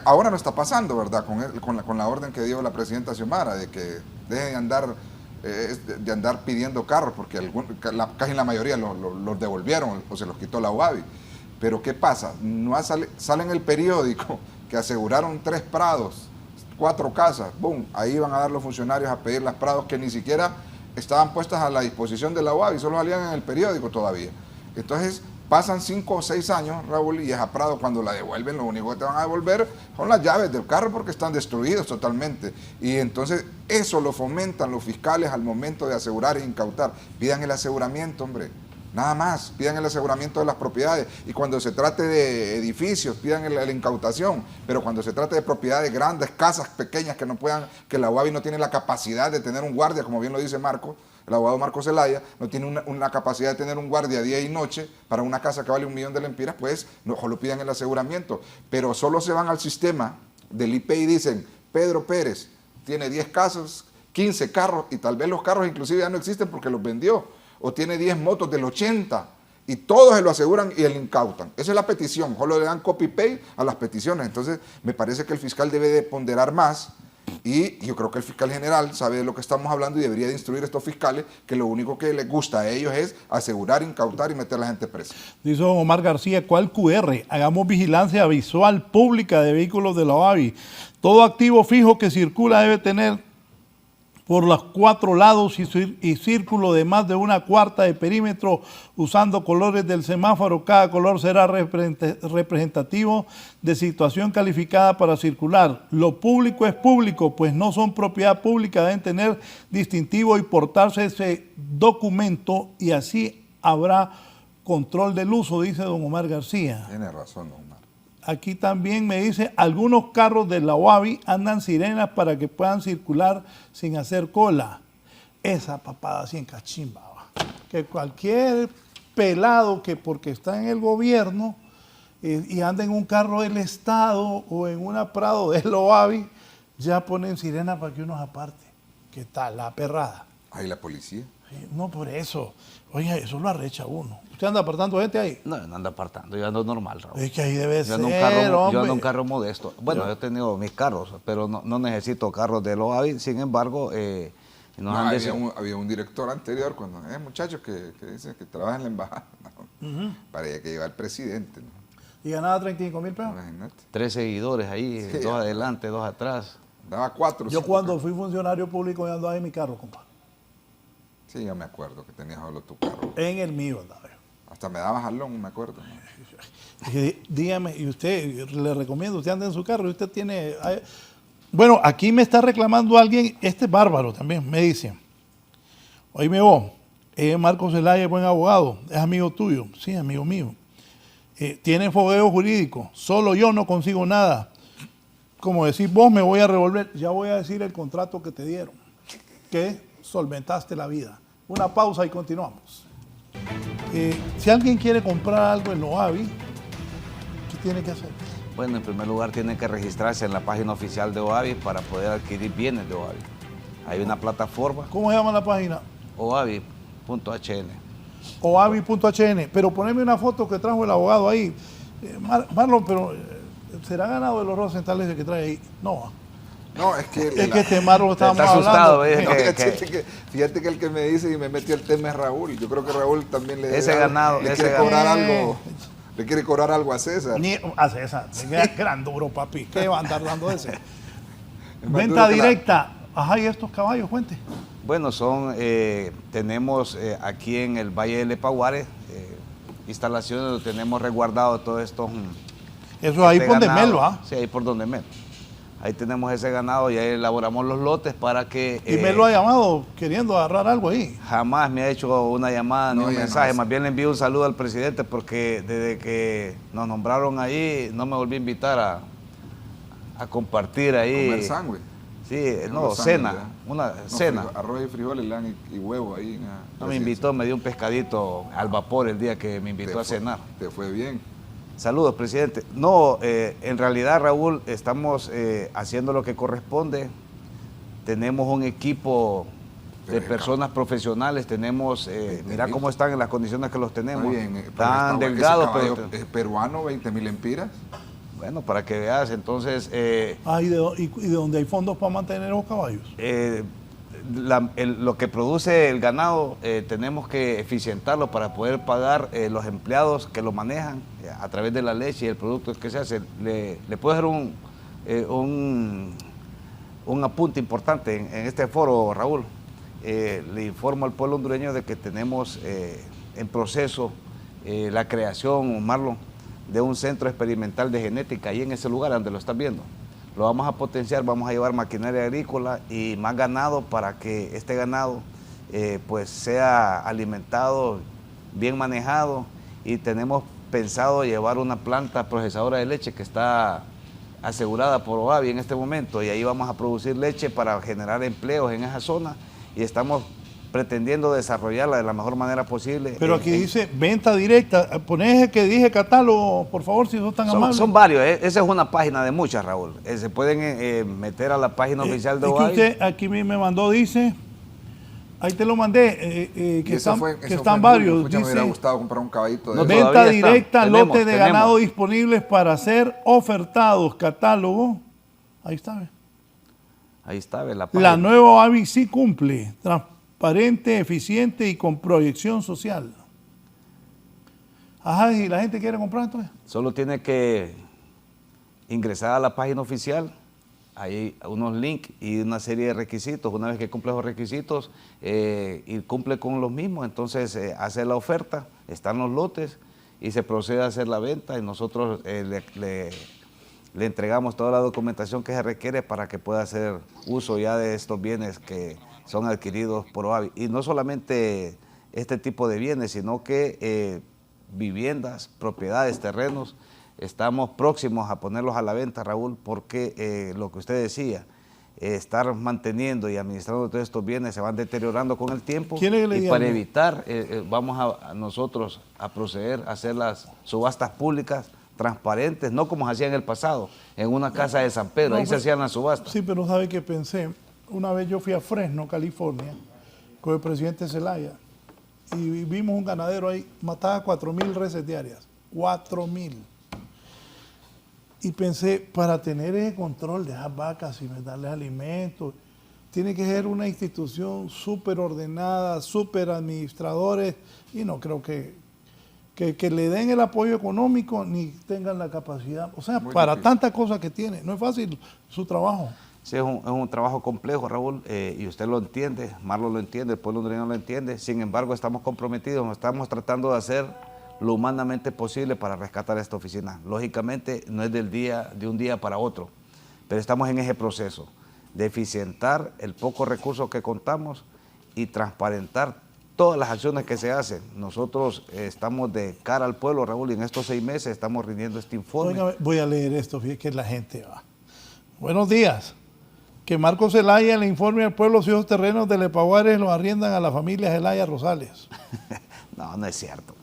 C: ahora no está pasando, ¿verdad? Con la orden que dio la presidenta Xiomara de que dejen de andar pidiendo carros, porque casi la mayoría los devolvieron o se los quitó la UAVI. Pero ¿qué pasa? Sale en el periódico que aseguraron 3 prados, 4 casas, ¡boom! Ahí van a dar los funcionarios a pedir las prados que ni siquiera estaban puestas a la disposición de la UAVI, solo salían en el periódico todavía. Entonces pasan 5 o 6 años, Raúl, y esa prado cuando la devuelven, lo único que te van a devolver son las llaves del carro porque están destruidos totalmente. Y entonces eso lo fomentan los fiscales al momento de asegurar e incautar. Pidan el aseguramiento, hombre. Nada más, pidan el aseguramiento de las propiedades, y cuando se trate de edificios, pidan la incautación, pero cuando se trate de propiedades grandes, casas pequeñas que la UAVI no tiene la capacidad de tener un guardia, como bien lo dice Marco, el abogado Marco Zelaya, no tiene una capacidad de tener un guardia día y noche para una casa que vale 1 millón de lempiras, pues no lo pidan el aseguramiento, pero solo se van al sistema del IP y dicen, Pedro Pérez tiene 10 casas, 15 carros, y tal vez los carros inclusive ya no existen porque los vendió, o tiene 10 motos del 80, y todos se lo aseguran y le incautan. Esa es la petición, solo le dan copy-paste a las peticiones. Entonces, me parece que el fiscal debe de ponderar más, y yo creo que el fiscal general sabe de lo que estamos hablando y debería de instruir a estos fiscales que lo único que les gusta a ellos es asegurar, incautar y meter a la gente presa.
A: Dice don Omar García, ¿cuál QR? Hagamos vigilancia visual pública de vehículos de la OAVI. Todo activo fijo que circula debe tener por los 4 lados y círculo de más de 1/4 de perímetro usando colores del semáforo. Cada color será representativo de situación calificada para circular. Lo público es público, pues no son propiedad pública, deben tener distintivo y portarse ese documento, y así habrá control del uso, dice don Omar García.
C: Tiene razón, don Omar.
A: Aquí también me dice, algunos carros de la UAVI andan sirenas para que puedan circular sin hacer cola. Esa papada así en cachimba, que cualquier pelado que porque está en el gobierno y anda en un carro del Estado o en una prado de la UAVI, ya ponen sirena para que uno aparte. ¿Qué tal la perrada?
C: ¿Ahí la policía?
A: No, por eso. Oiga, eso lo arrecha uno. ¿Usted anda apartando gente ahí?
B: No, no ando apartando, yo ando normal, Raúl.
A: Es que ahí debe ser,
B: yo ando un carro modesto. Bueno, yo he tenido mis carros, pero no necesito carros de Loavi. Sin embargo,
C: había un director anterior, cuando muchachos que dicen que trabajan en la embajada, parecía que iba el presidente, ¿no?
A: ¿Y ganaba 35,000 pesos?
C: Imagínate.
B: 3 seguidores ahí,
C: Sí,
B: 2 adelante, 2 atrás.
C: Daba 4.
A: Yo cuando fui funcionario público yo andaba en mi carro, compa.
C: Sí, yo me acuerdo que tenías solo tu carro.
A: En el mío andaba yo.
C: Hasta me daba jalón, me acuerdo, ¿no?
A: Dije, dígame, y usted, le recomiendo, usted anda en su carro y usted tiene... Bueno, aquí me está reclamando alguien, este bárbaro también, me dice, oíme vos, Marco Zelaya es buen abogado, es amigo tuyo, sí, amigo mío. Tiene fogueo jurídico, solo yo no consigo nada. Como decís vos, me voy a revolver, ya voy a decir el contrato que te dieron, que solventaste la vida. Una pausa y continuamos. Si alguien quiere comprar algo en Loavi, ¿qué tiene que hacer?
B: Bueno, en primer lugar tiene que registrarse en la página oficial de OAVI para poder adquirir bienes de OAVI. Hay una plataforma.
A: ¿Cómo se llama la página?
B: oavi.hn.
A: Oavi.hn. Pero poneme una foto que trajo el abogado ahí. Marlon, pero ¿será ganado de los Rosenthal ese que trae ahí? No.
C: No, es que...
A: Es que este Marlon estábamos
B: Está asustado,
A: hablando.
C: Fíjate que el que me dice y me metió el tema es Raúl. Yo creo que Raúl también le
B: ese ganado,
C: le
B: ese
C: quiere
B: ganado.
C: cobrar algo. Le quiere cobrar algo a César.
A: Ni a César. Es gran duro, papi. ¿Qué va a andar dando ese?
C: Es más
A: Venta
C: duro que la-
A: directa. Ajá, ¿y estos caballos? Cuente.
B: Bueno, tenemos aquí en el Valle de Lepaguare instalaciones donde tenemos resguardado todo esto.
A: Eso es ahí por donde
B: ganado.
A: Melo, ¿ah?
B: Sí, ahí por donde Melo. Ahí tenemos ese ganado y ahí elaboramos los lotes para que...
A: Y Melo ha llamado queriendo agarrar algo ahí.
B: Jamás me ha hecho una llamada ni
C: No,
B: un
C: ya
B: mensaje,
C: no.
B: más bien le envío un saludo al presidente porque desde que nos nombraron ahí no me volví a invitar a compartir ahí.
C: Comer sangre.
B: Sí, no,
C: Los
B: cena,
C: sándwiches,
B: una
C: No,
B: cena.
C: arroz y frijoles le dan y huevo ahí. En la
B: No me
C: presidencia.
B: invitó, me dio un pescadito al vapor el día que me invitó a cenar.
C: Te fue bien.
B: Saludos, presidente. No, en realidad, Raúl, estamos haciendo lo que corresponde. Tenemos un equipo de
C: Pero,
B: personas profesionales. Tenemos, mira cómo están en las condiciones que los tenemos.
C: Está bien, pero
B: Tan
C: ese
B: delgados,
C: caballo
B: pero
C: es peruano, 20.000 empiras.
B: bueno, para que veas, entonces,
A: Ah, y de donde hay fondos para mantener los caballos.
B: lo que produce el ganado tenemos que eficientarlo para poder pagar los empleados que lo manejan a través de la leche y el producto que se hace. Le puedo hacer un apunte importante en este foro, Raúl. Le informo al pueblo hondureño de que tenemos en proceso la creación, Marlon, de un centro experimental de genética ahí en ese lugar donde lo están viendo. Lo vamos a potenciar, vamos a llevar maquinaria agrícola y más ganado para que este ganado pues sea alimentado, bien manejado, y tenemos pensado llevar una planta procesadora de leche que está asegurada por OAVI en este momento, y ahí vamos a producir leche para generar empleos en esa zona y estamos pretendiendo desarrollarla de la mejor manera posible.
A: Pero aquí dice venta directa. Ponés el que dije catálogo, por favor, si no están amables.
B: son varios, esa es una página de muchas, Raúl. Se pueden meter a la página oficial de
A: Es que
B: OAVI.
A: usted aquí me mandó, dice, ahí te lo mandé,
C: Y
A: que
C: eso
A: están,
C: fue-
A: que
C: eso
A: están
C: fue en julio.
A: varios.
C: Pucha, me hubiera
A: Dice,
C: gustado comprar un caballito de
B: No,
C: eso.
A: venta
B: todavía está.
A: directa,
B: Tenemos,
A: lotes de
B: tenemos.
A: ganado disponibles para ser ofertados, catálogo. Ahí está. ¿ve?
B: Ahí está, ve la página.
A: La nueva AVI sí cumple, transparente, eficiente y con proyección social. Ajá, y la gente quiere comprar entonces.
B: Solo tiene que ingresar a la página oficial, hay unos links y una serie de requisitos. Una vez que cumple los requisitos y cumple con los mismos, entonces hace la oferta, están los lotes y se procede a hacer la venta, y nosotros le entregamos toda la documentación que se requiere para que pueda hacer uso ya de estos bienes que son adquiridos por OAVI. Y no solamente este tipo de bienes, sino que viviendas, propiedades, terrenos. Estamos próximos a ponerlos a la venta, Raúl, porque lo que usted decía, estar manteniendo y administrando todos estos bienes se van deteriorando con el tiempo.
A: ¿Quiere que le
B: Y
A: diga
B: para
A: algo?
B: evitar, vamos a nosotros a proceder a hacer las subastas públicas transparentes, no como se hacía en el pasado, en una casa de San Pedro,
A: No,
B: ahí se
A: pues,
B: hacían las subastas.
A: Sí, pero ¿sabe qué pensé? Una vez yo fui a Fresno, California, con el presidente Zelaya, y vimos un ganadero ahí, mataba 4.000 reses diarias. 4.000. Y pensé, para tener ese control de esas vacas y darles alimentos, tiene que ser una institución súper ordenada, súper administradores, y no creo que le den el apoyo económico ni tengan la capacidad. O sea,
C: Muy
A: para
C: difícil.
A: tantas cosas que tiene, no es fácil su trabajo.
B: Sí, es un trabajo complejo, Raúl, y usted lo entiende, Marlon lo entiende, el pueblo hondureño lo entiende. Sin embargo, estamos comprometidos, estamos tratando de hacer lo humanamente posible para rescatar esta oficina. Lógicamente, no es de un día para otro, pero estamos en ese proceso de eficientar el poco recurso que contamos y transparentar todas las acciones que se hacen. Nosotros estamos de cara al pueblo, Raúl, y en estos 6 meses estamos rindiendo este informe.
A: Oiga, voy a leer esto, fíjate que la gente va. Buenos días. Que Marcos Zelaya le informe al pueblo si esos terrenos de Lepaguares los arriendan a la familia Zelaya Rosales.
B: No, no es cierto.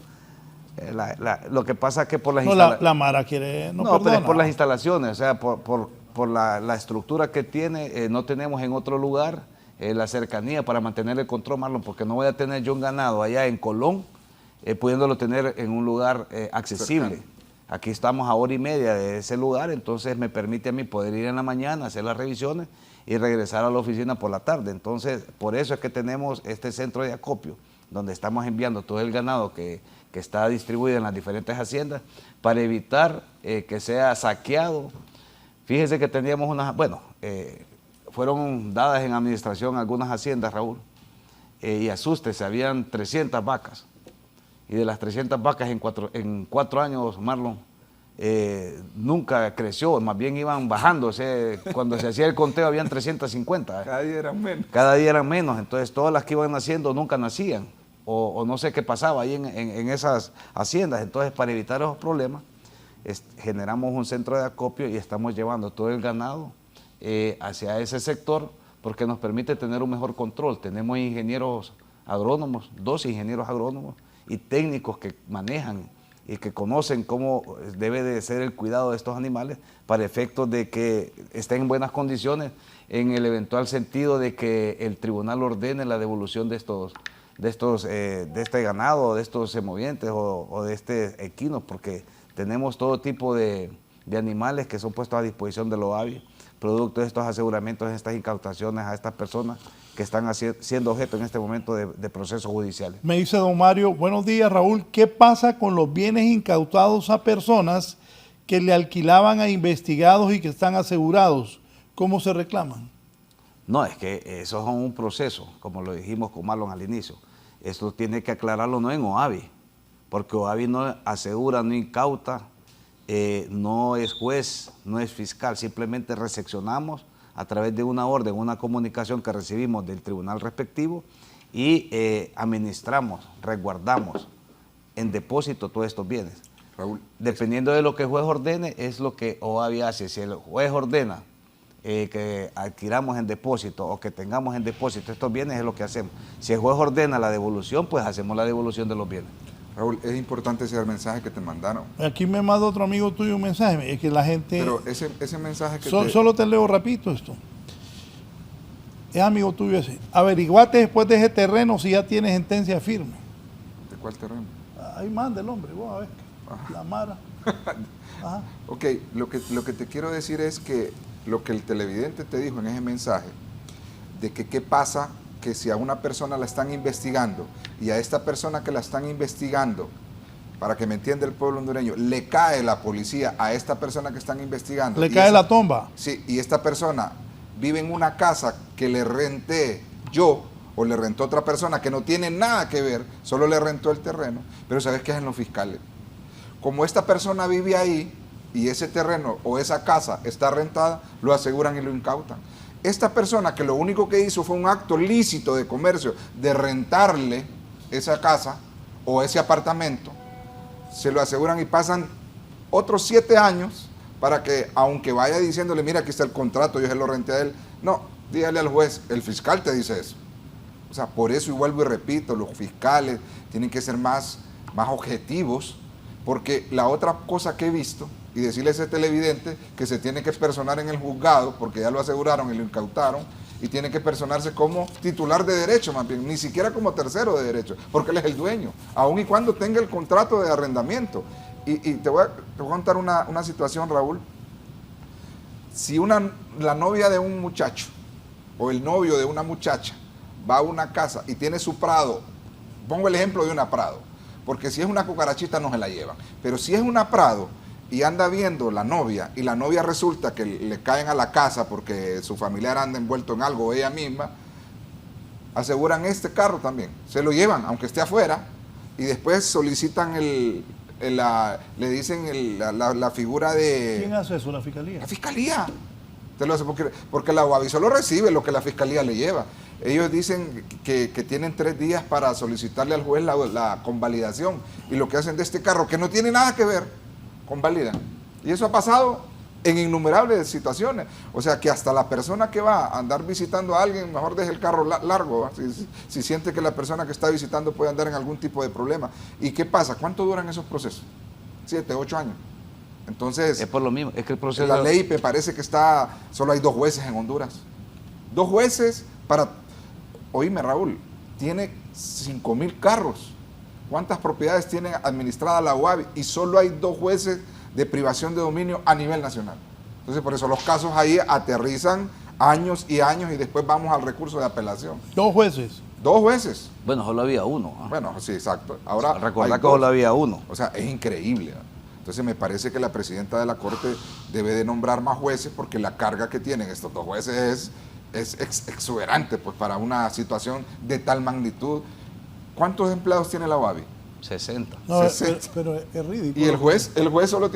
B: Lo que pasa es que por las
A: No, la Mara quiere, no,
B: No, pero
A: perdona.
B: es por las instalaciones, o sea, por la estructura que tiene, no tenemos en otro lugar, la cercanía para mantener el control, Marlon, porque no voy a tener yo un ganado allá en Colón, pudiéndolo tener en un lugar accesible. Cercano. Aquí estamos a hora y media de ese lugar, entonces me permite a mí poder ir en la mañana, hacer las revisiones y regresar a la oficina por la tarde. Entonces, por eso es que tenemos este centro de acopio, donde estamos enviando todo el ganado que está distribuido en las diferentes haciendas, para evitar que sea saqueado. Fíjese que teníamos fueron dadas en administración algunas haciendas, Raúl, y asústese, habían 300 vacas. Y de las 300 vacas en 4 años, Marlon, nunca creció, más bien iban bajando. Cuando se hacía el conteo habían 350.
C: Cada día eran menos.
B: Cada día eran menos, entonces todas las que iban naciendo nunca nacían, o no sé qué pasaba ahí en esas haciendas. Entonces, para evitar esos problemas, generamos un centro de acopio y estamos llevando todo el ganado hacia ese sector, porque nos permite tener un mejor control. Tenemos ingenieros agrónomos, 12 ingenieros agrónomos y técnicos que manejan y que conocen cómo debe de ser el cuidado de estos animales para efectos de que estén en buenas condiciones, en el eventual sentido de que el tribunal ordene la devolución de este ganado, de estos semovientes o de este equino, porque tenemos todo tipo de animales que son puestos a disposición de los OAVI, producto de estos aseguramientos, de estas incautaciones a estas personas que están siendo objeto en este momento de procesos judiciales.
A: Me dice don Mario, buenos días Raúl, ¿qué pasa con los bienes incautados a personas que le alquilaban a investigados y que están asegurados? ¿Cómo se reclaman?
B: No, es que eso es un proceso, como lo dijimos con Marlon al inicio. Esto tiene que aclararlo no en OAVI, porque OAVI no asegura, no incauta, no es juez, no es fiscal, simplemente recepcionamos a través de una orden, una comunicación que recibimos del tribunal respectivo y administramos, resguardamos en depósito todos estos bienes.
C: Raúl,
B: dependiendo de lo que el juez ordene, es lo que OAVI hace. Si el juez ordena que adquiramos en depósito o que tengamos en depósito estos bienes, es lo que hacemos. Si el juez ordena la devolución, pues hacemos la devolución de los bienes.
C: Raúl, es importante ese mensaje que te mandaron.
A: Aquí me manda otro amigo tuyo un mensaje, es que la gente...
C: Pero ese mensaje que
A: Solo te leo rapidito esto. Es amigo tuyo ese. Averiguate después de ese terreno si ya tiene sentencia firme.
C: ¿De cuál terreno?
A: Ahí manda el hombre, vos a ver.
C: Ajá.
A: La Mara. Ajá.
C: Ok, lo que te quiero decir es que lo que el televidente te dijo en ese mensaje, de que qué pasa que si a una persona la están investigando y a esta persona que la están investigando, para que me entienda el pueblo hondureño, le cae la policía a esta persona que están investigando.
A: Le cae la tomba.
C: Sí, y esta persona vive en una casa que le renté yo o le rentó otra persona que no tiene nada que ver, solo le rentó el terreno, pero ¿sabes qué hacen los fiscales? Como esta persona vive ahí y ese terreno o esa casa está rentada, lo aseguran y lo incautan. Esta persona que lo único que hizo fue un acto lícito de comercio, de rentarle esa casa o ese apartamento, se lo aseguran y pasan otros 7 años para que, aunque vaya diciéndole, mira, aquí está el contrato, yo se lo renté a él, no, dígale al juez, el fiscal te dice eso. O sea, por eso, y vuelvo y repito, los fiscales tienen que ser más objetivos, porque la otra cosa que he visto, y decirle a ese televidente que se tiene que personar en el juzgado, porque ya lo aseguraron y lo incautaron, y tiene que personarse como titular de derecho, más bien, ni siquiera como tercero de derecho, porque él es el dueño, aun y cuando tenga el contrato de arrendamiento. Y te voy a contar una situación, Raúl. Si la novia de un muchacho, o el novio de una muchacha, va a una casa y tiene su prado, pongo el ejemplo de una prado, porque si es una cucarachita no se la llevan, pero si es una prado, y anda viendo la novia, y la novia resulta que le caen a la casa porque su familiar anda envuelto en algo, o ella misma, aseguran este carro también, se lo llevan, aunque esté afuera, y después solicitan le dicen la figura de...
A: ¿Quién hace eso? ¿La fiscalía?
C: La fiscalía. Te lo hace porque la UAVI solo recibe lo que la fiscalía le lleva. Ellos dicen que tienen 3 días para solicitarle al juez la convalidación, y lo que hacen de este carro, que no tiene nada que ver, convalidan. Y eso ha pasado en innumerables situaciones. O sea, que hasta la persona que va a andar visitando a alguien, mejor deje el carro largo, si siente que la persona que está visitando puede andar en algún tipo de problema. ¿Y qué pasa? ¿Cuánto duran esos procesos? 7, 8 años. Entonces,
B: es por lo mismo, es que el proceso...
C: La ley me parece que solo hay 2 jueces en Honduras. 2 jueces oíme Raúl, tiene 5.000 carros. ¿Cuántas propiedades tiene administrada la UABI? Y solo hay 2 jueces de privación de dominio a nivel nacional. Entonces, por eso los casos ahí aterrizan años y años y después vamos al recurso de apelación.
A: 2 jueces.
C: 2 jueces.
B: Bueno, solo había uno.
C: Bueno, sí, exacto. Ahora
B: Recordar
C: hay
B: que solo
C: 2.
B: había uno.
C: O sea, es increíble. Entonces me parece que la presidenta de la Corte debe de nombrar más jueces porque la carga que tienen estos 2 jueces es exuberante pues, para una situación de tal magnitud. ¿Cuántos empleados tiene la UABI?
B: 60.
A: No,
C: 60.
A: pero es ridículo.
C: Y el juez solo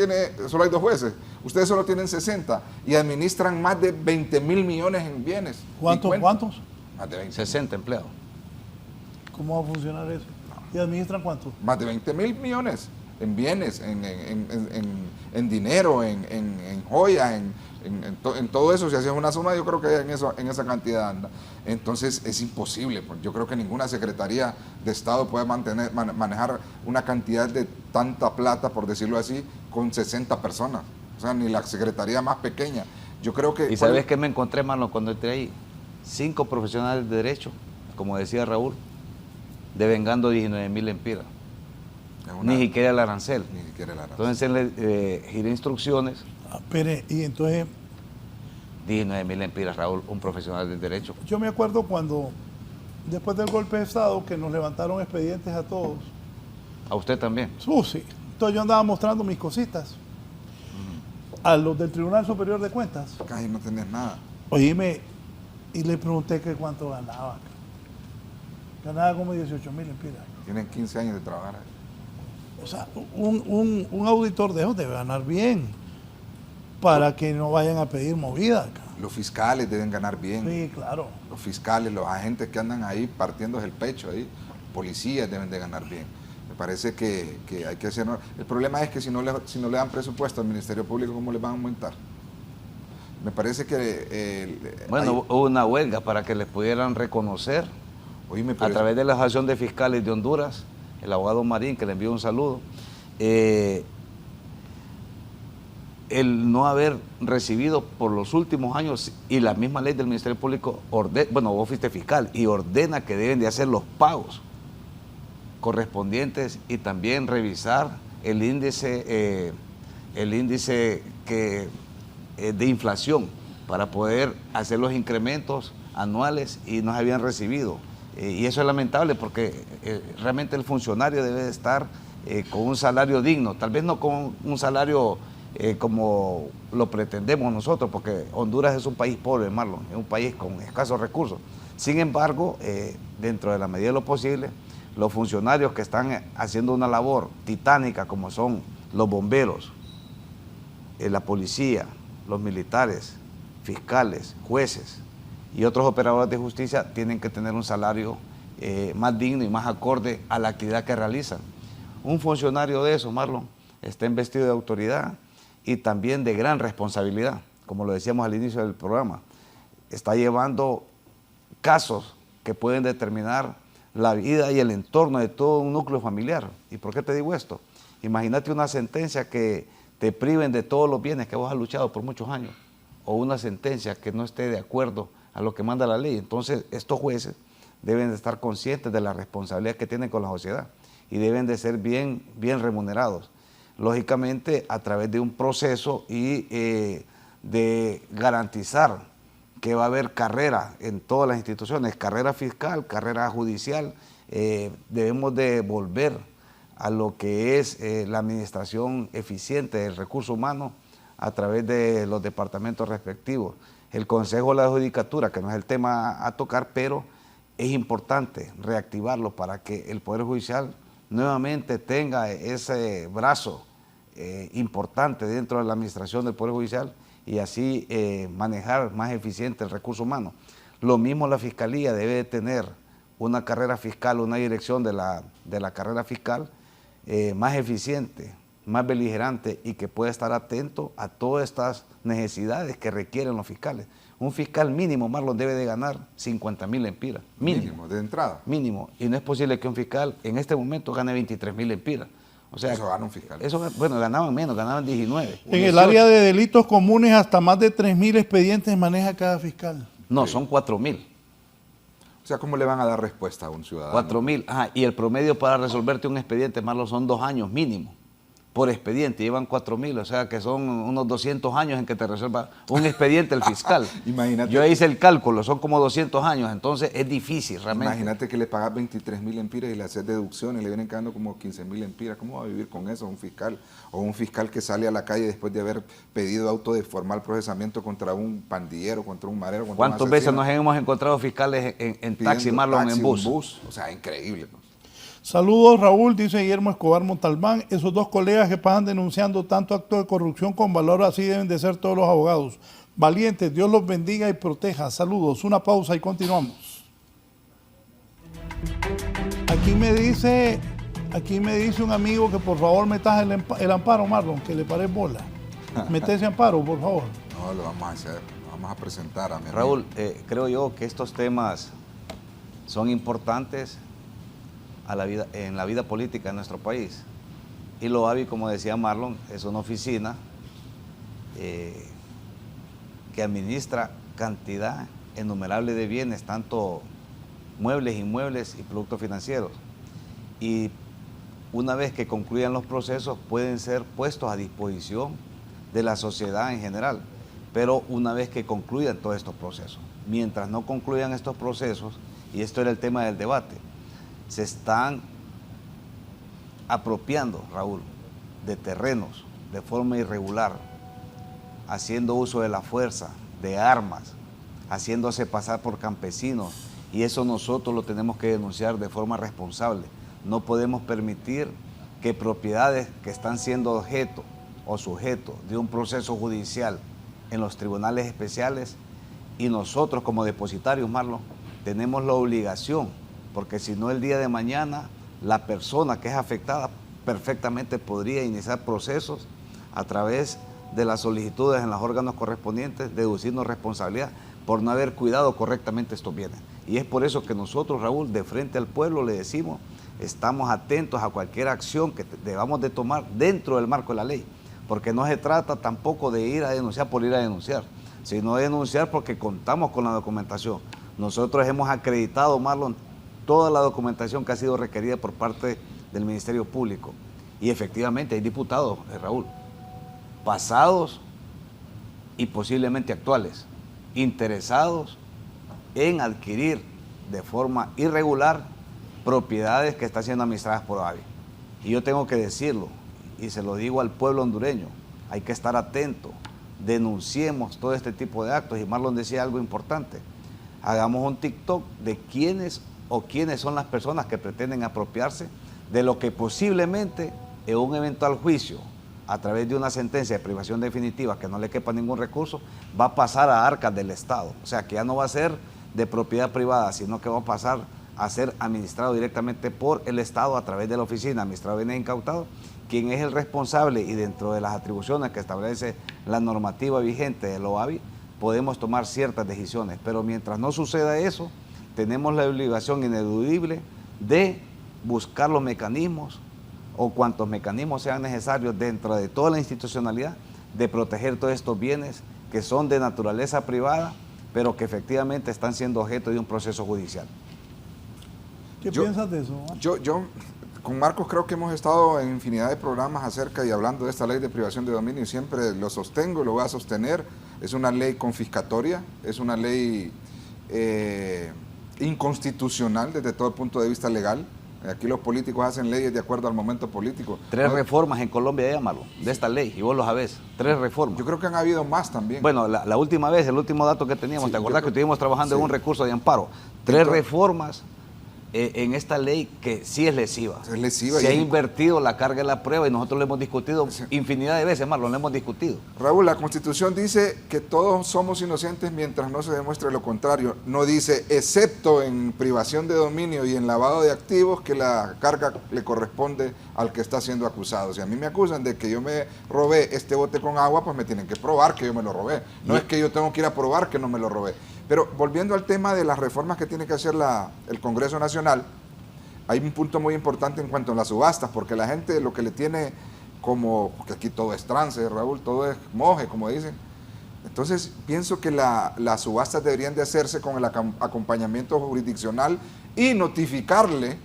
C: hay 2 jueces. Ustedes solo tienen 60 y administran más de 20.000 millones en bienes.
A: ¿Cuántos?
C: Más de 20.
B: 60 empleados.
A: ¿Cómo va a funcionar eso? ¿Y administran cuánto?
C: Más de 20.000 millones en bienes, en dinero, en joyas, en todo eso. Si haces una suma, yo creo que en esa cantidad anda. Entonces es imposible. Pues yo creo que ninguna Secretaría de Estado puede manejar una cantidad de tanta plata, por decirlo así, con 60 personas. O sea, ni la Secretaría más pequeña. Yo creo que...
B: ¿Y sabes qué me encontré, Marlon, cuando entré ahí? 5 profesionales de derecho, como decía Raúl, devengando 19.000 lempiras. Ni siquiera el arancel.
C: Ni siquiera el arancel.
B: Entonces él le giré instrucciones.
A: Pero, y entonces...
B: 19.000 lempiras, Raúl, un profesional del derecho.
A: Yo me acuerdo cuando, después del golpe de Estado, que nos levantaron expedientes a todos.
B: ¿A usted también?
A: Sí. Entonces yo andaba mostrando mis cositas a los del Tribunal Superior de Cuentas.
C: Casi no tenés nada.
A: Oíme, y le pregunté que cuánto ganaba. Ganaba como 18.000 lempiras.
C: Tienen 15 años de trabajar.
A: O sea, un auditor de esos debe ganar bien para que no vayan a pedir movida acá.
C: Los fiscales deben ganar bien.
A: Sí, claro.
C: Los fiscales, los agentes que andan ahí partiéndose el pecho, ahí, policías deben de ganar bien. Me parece que hay que hacer... El problema es que si no le dan presupuesto al Ministerio Público, ¿cómo les van a aumentar? Me parece que...
B: Bueno, hubo una huelga para que les pudieran reconocer a través de la Asociación de Fiscales de Honduras, el abogado Marín, que le envió un saludo, el no haber recibido por los últimos años, y la misma ley del Ministerio Público, vos fuiste fiscal, y ordena que deben de hacer los pagos correspondientes y también revisar el índice de inflación para poder hacer los incrementos anuales, y no se habían recibido. Y eso es lamentable porque realmente el funcionario debe de estar con un salario digno, tal vez no con un salario como lo pretendemos nosotros, porque Honduras es un país pobre, Marlon, es un país con escasos recursos. Sin embargo, dentro de la medida de lo posible, los funcionarios que están haciendo una labor titánica, como son los bomberos, la policía, los militares, fiscales, jueces y otros operadores de justicia, tienen que tener un salario más digno y más acorde a la actividad que realizan. Un funcionario de eso, Marlon, está investido de autoridad y también de gran responsabilidad, como lo decíamos al inicio del programa. Está llevando casos que pueden determinar la vida y el entorno de todo un núcleo familiar. ¿Y por qué te digo esto? Imagínate una sentencia que te priven de todos los bienes que vos has luchado por muchos años, o una sentencia que no esté de acuerdo a lo que manda la ley. Entonces, estos jueces deben de estar conscientes de la responsabilidad que tienen con la sociedad y deben de ser bien remunerados. Lógicamente, a través de un proceso y de garantizar que va a haber carrera en todas las instituciones, carrera fiscal, carrera judicial. Debemos de volver a lo que es la administración eficiente del recurso humano a través de los departamentos respectivos. El Consejo de la Judicatura, que no es el tema a tocar, pero es importante reactivarlo para que el Poder Judicial nuevamente tenga ese brazo importante dentro de la administración del Poder Judicial y así manejar más eficiente el recurso humano. Lo mismo la Fiscalía debe de tener una carrera fiscal, una dirección de la carrera fiscal más eficiente, más beligerante y que pueda estar atento a todas estas necesidades que requieren los fiscales. Un fiscal mínimo, Marlon, debe de ganar 50.000 lempiras.
C: Mínimo, de entrada.
B: Mínimo. Y no es posible que un fiscal en este momento gane 23.000 lempiras. O sea,
C: eso gana un fiscal.
B: Eso, bueno, ganaban menos, ganaban 19.
A: En el área de delitos comunes, hasta más de 3.000 expedientes maneja cada fiscal.
B: No, sí. Son 4.000.
C: sea, ¿cómo le van a dar respuesta a un ciudadano?
B: 4.000. Ajá, y el promedio para resolverte un expediente, Marlon, son 2 años mínimo por expediente. Llevan 4.000, o sea que son unos 200 años en que te resuelva un expediente el fiscal.
C: Imagínate.
B: Yo hice el cálculo, son como 200 años, entonces es difícil realmente.
C: Imagínate que le pagas 23.000 empiras y le haces deducciones y le vienen quedando como 15.000 empiras. ¿Cómo va a vivir con eso un fiscal? O un fiscal que sale a la calle después de haber pedido auto de formal procesamiento contra un pandillero, contra un marero, contra
B: ¿Cuántas
C: un
B: veces
C: asesino,
B: nos hemos encontrado fiscales en taxi,
C: pidiendo
B: Marlon,
C: taxi,
B: en bus?
C: un bus? O sea, increíble, ¿no?
A: Saludos, Raúl, dice Guillermo Escobar Montalbán. Esos dos colegas que pasan denunciando tanto acto de corrupción con valor, así deben de ser todos los abogados. Valientes, Dios los bendiga y proteja. Saludos. Una pausa y continuamos. Aquí me dice un amigo que por favor metas el amparo, Marlon, que le pare bola. Mete ese amparo, por favor.
C: No, lo vamos a hacer, lo vamos a presentar a mi amigo.
B: Raúl, creo yo que estos temas son importantes en la vida política de nuestro país. Y lo OAVI, como decía Marlon, es una oficina que administra cantidad innumerable de bienes, tanto muebles, inmuebles y productos financieros. Y una vez que concluyan los procesos, pueden ser puestos a disposición de la sociedad en general, pero una vez que concluyan todos estos procesos. Mientras no concluyan estos procesos, y esto era el tema del debate, se están apropiando, Raúl, de terrenos de forma irregular, haciendo uso de la fuerza, de armas, haciéndose pasar por campesinos, y eso nosotros lo tenemos que denunciar de forma responsable. No podemos permitir que propiedades que están siendo objeto o sujeto de un proceso judicial en los tribunales especiales, y nosotros como depositarios, Marlon, tenemos la obligación, porque si no el día de mañana la persona que es afectada perfectamente podría iniciar procesos a través de las solicitudes en los órganos correspondientes, deducirnos responsabilidad por no haber cuidado correctamente estos bienes. Y es por eso que nosotros, Raúl, de frente al pueblo le decimos, estamos atentos a cualquier acción que debamos de tomar dentro del marco de la ley, porque no se trata tampoco de ir a denunciar por ir a denunciar, sino de denunciar porque contamos con la documentación. Nosotros hemos acreditado, Marlon, toda la documentación que ha sido requerida por parte del Ministerio Público. Y efectivamente hay diputados, Raúl, pasados y posiblemente actuales, interesados en adquirir de forma irregular propiedades que están siendo administradas por OAVI. Y yo tengo que decirlo, y se lo digo al pueblo hondureño, hay que estar atento, denunciemos todo este tipo de actos. Y Marlon decía algo importante, hagamos un TikTok de quiénes son las personas que pretenden apropiarse de lo que posiblemente en un eventual juicio, a través de una sentencia de privación definitiva que no le quepa ningún recurso, va a pasar a arcas del Estado. O sea, que ya no va a ser de propiedad privada, sino que va a pasar a ser administrado directamente por el Estado a través de la oficina administrado de bienes incautados, quien es el responsable, y dentro de las atribuciones que establece la normativa vigente del OAVI, podemos tomar ciertas decisiones. Pero mientras no suceda eso, tenemos la obligación ineludible de buscar los mecanismos o cuantos mecanismos sean necesarios dentro de toda la institucionalidad de proteger todos estos bienes que son de naturaleza privada, pero que efectivamente están siendo objeto de un proceso judicial.
A: ¿Qué piensas de eso?
C: Yo con Marcos creo que hemos estado en infinidad de programas acerca y hablando de esta ley de privación de dominio, y siempre lo sostengo, lo voy a sostener. Es una ley confiscatoria, es una ley inconstitucional desde todo el punto de vista legal. Aquí los políticos hacen leyes de acuerdo al momento político. 3 reformas en Colombia, llámalo, de esta ley, y vos lo sabés, 3 reformas. Yo creo que han habido más también. Bueno, la última vez, el último dato que teníamos, sí, ¿te acordás que estuvimos trabajando en un recurso de amparo? 3 reformas en esta ley que sí es lesiva. Es lesiva. Se ha invertido la carga de la prueba y nosotros lo hemos discutido infinidad de veces, Marlon, lo hemos discutido. Raúl, la Constitución dice que todos somos inocentes mientras no se demuestre lo contrario. No dice, excepto en privación de dominio y en lavado de activos, que la carga le corresponde al que está siendo acusado. Si a mí me acusan de que yo me robé este bote con agua, pues me tienen que probar que yo me lo robé. No es que yo tengo que ir a probar que no me lo robé. Pero volviendo al tema de las reformas que tiene que hacer el Congreso Nacional, hay un punto muy importante en cuanto a las subastas, porque la gente lo que le tiene como, porque aquí todo es trance, Raúl, todo es moje, como dicen, Entonces, pienso que las subastas deberían de hacerse con el acompañamiento jurisdiccional y notificarle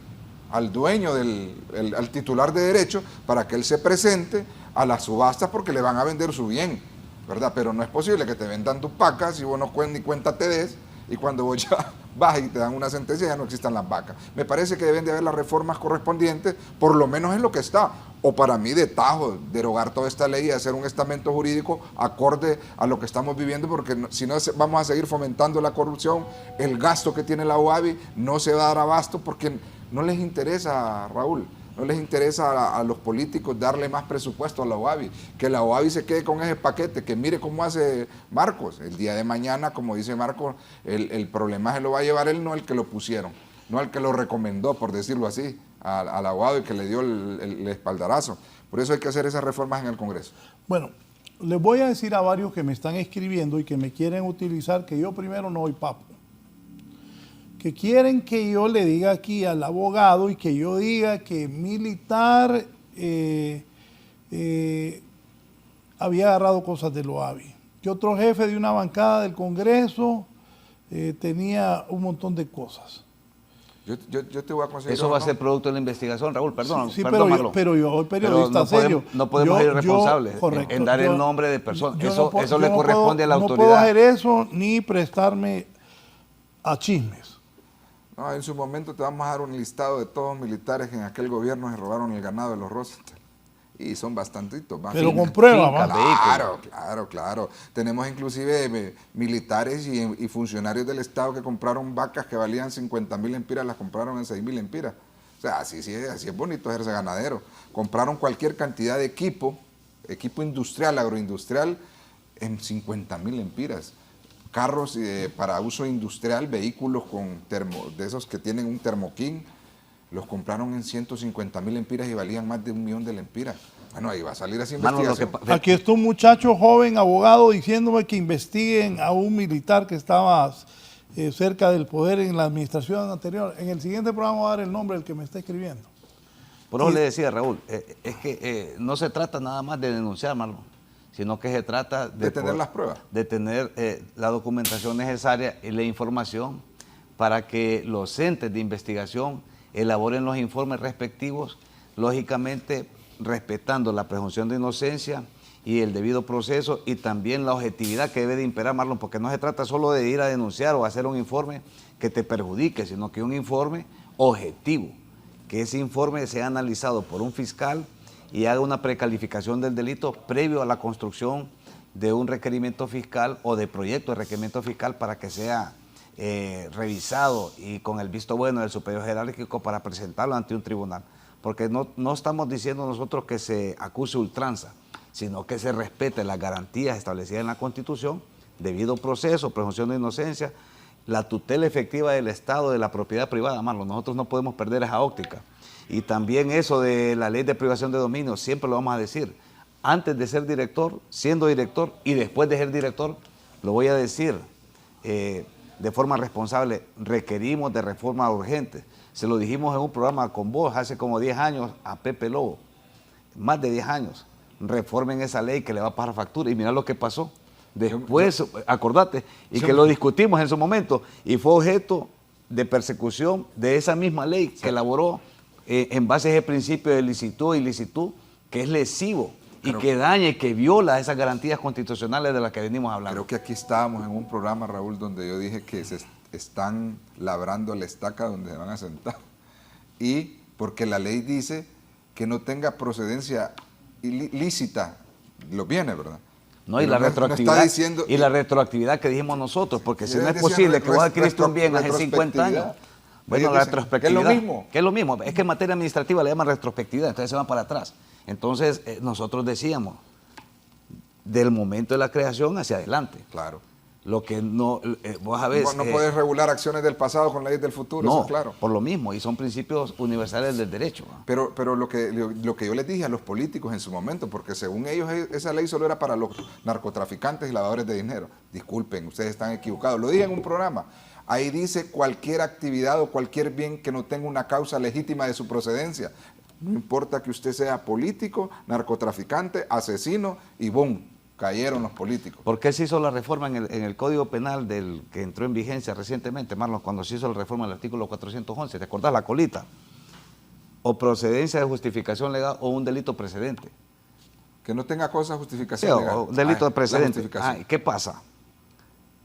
C: al dueño, al titular de derecho, para que él se presente a las subastas porque le van a vender su bien, ¿verdad? Pero no es posible que te vendan tus vacas y vos no ni cuenta te des, y cuando vos ya vas y te dan una sentencia ya no existan las vacas. Me parece que deben de haber las reformas correspondientes, por lo menos en lo que está. O para mí de tajo, derogar toda esta ley y hacer un estamento jurídico acorde a lo que estamos viviendo, porque si no vamos a seguir fomentando la corrupción, el gasto que tiene la UABI no se va a dar abasto porque no les interesa, Raúl, no les interesa a los políticos darle más presupuesto a la UABI, que la UABI se quede con ese paquete, que mire cómo hace Marcos. El día de mañana, como dice Marcos, el problema se lo va a llevar él, no el que lo pusieron, no el que lo recomendó, por decirlo así, a la UABI, que le dio el espaldarazo. Por eso hay que hacer esas reformas en el Congreso.
A: Bueno, les voy a decir a varios que me están escribiendo y que me quieren utilizar que yo primero no soy papo. Que quieren que yo le diga aquí al abogado y que yo diga que Militar había agarrado cosas de Loavi, que otro jefe de una bancada del Congreso tenía un montón de cosas.
C: Yo te voy a conseguir.
B: Eso va a ser producto de la investigación, Raúl, perdón.
A: Sí,
B: perdón,
A: pero yo soy periodista
B: no
A: serio.
B: No podemos ser irresponsables en dar el nombre de personas. Eso le corresponde a la autoridad.
A: No puedo hacer eso ni prestarme a chismes.
C: No, en su momento te vamos a dar un listado de todos los militares que en aquel gobierno se robaron el ganado de los Rosenthal. Y son bastantitos.
A: Pero con pruebas,
C: Claro. Tenemos inclusive militares y funcionarios del Estado que compraron vacas que valían 50.000 lempiras, las compraron en 6.000 lempiras. O sea, así es bonito hacerse ganadero. Compraron cualquier cantidad de equipo industrial, agroindustrial, en 50.000 lempiras. Carros para uso industrial, vehículos de esos que tienen un termoquín, los compraron en 150.000 lempiras y valían más de 1.000.000 de lempiras. Bueno, ahí va a salir así investigación.
A: Aquí está un muchacho joven, abogado, diciéndome que investiguen a un militar que estaba cerca del poder en la administración anterior. En el siguiente programa voy a dar el nombre del que me está escribiendo.
B: Por eso le decía, Raúl, es que no se trata nada más de denunciar, Marlon, sino que se trata
C: de tener las pruebas.
B: De tener la documentación necesaria y la información para que los entes de investigación elaboren los informes respectivos, lógicamente respetando la presunción de inocencia y el debido proceso y también la objetividad que debe de imperar, Marlon, porque no se trata solo de ir a denunciar o hacer un informe que te perjudique, sino que un informe objetivo, que ese informe sea analizado por un fiscal y haga una precalificación del delito previo a la construcción de un requerimiento fiscal o de proyecto de requerimiento fiscal para que sea revisado y con el visto bueno del superior jerárquico para presentarlo ante un tribunal. Porque no estamos diciendo nosotros que se acuse ultranza, sino que se respete las garantías establecidas en la Constitución, debido proceso, presunción de inocencia, la tutela efectiva del Estado de la propiedad privada, Marlon. Nosotros no podemos perder esa óptica. Y también eso de la ley de privación de dominio, siempre lo vamos a decir. Antes de ser director, siendo director y después de ser director, lo voy a decir de forma responsable, requerimos de reforma urgente. Se lo dijimos en un programa con vos hace como 10 años a Pepe Lobo, más de 10 años. Reformen esa ley que le va a pasar factura. Y mira lo que pasó. Después, acordate, y que lo discutimos en su momento, y fue objeto de persecución de esa misma ley que elaboró en base a ese principio de licitud y ilicitud, que es lesivo y que daña y que viola esas garantías constitucionales de las que venimos hablando.
C: Creo que aquí estábamos en un programa, Raúl, donde yo dije que se están labrando la estaca donde se van a sentar. Y porque la ley dice que no tenga procedencia ilícita los bienes, ¿verdad?
B: No, y la retroactividad, y la retroactividad que dijimos nosotros, porque si no es posible que vos adquiriste un bien hace 50 años, bueno, la retrospectividad,
C: ¿qué es lo mismo?
B: ¿Qué es lo mismo? Es que en materia administrativa le llaman retrospectividad, entonces se van para atrás. Entonces, nosotros decíamos, del momento de la creación hacia adelante.
C: Claro.
B: Lo que no, vos sabés...
C: No puedes regular acciones del pasado con leyes del futuro,
B: no,
C: eso claro.
B: Por lo mismo, y son principios universales del derecho.
C: Pero lo que yo les dije a los políticos en su momento, porque según ellos esa ley solo era para los narcotraficantes y lavadores de dinero. Disculpen, ustedes están equivocados. Lo dije en un programa. Ahí dice cualquier actividad o cualquier bien que no tenga una causa legítima de su procedencia. No importa que usted sea político, narcotraficante, asesino y ¡boom! cayeron los políticos.
B: ¿Por qué se hizo la reforma en el Código Penal del que entró en vigencia recientemente, Marlon, cuando se hizo la reforma del artículo 411? ¿Te acordás? La colita. O procedencia de justificación legal o un delito precedente.
C: Que no tenga cosa de justificación
B: Sí,
C: legal.
B: o delito de precedente.
C: Justificación.
B: ¿Qué pasa?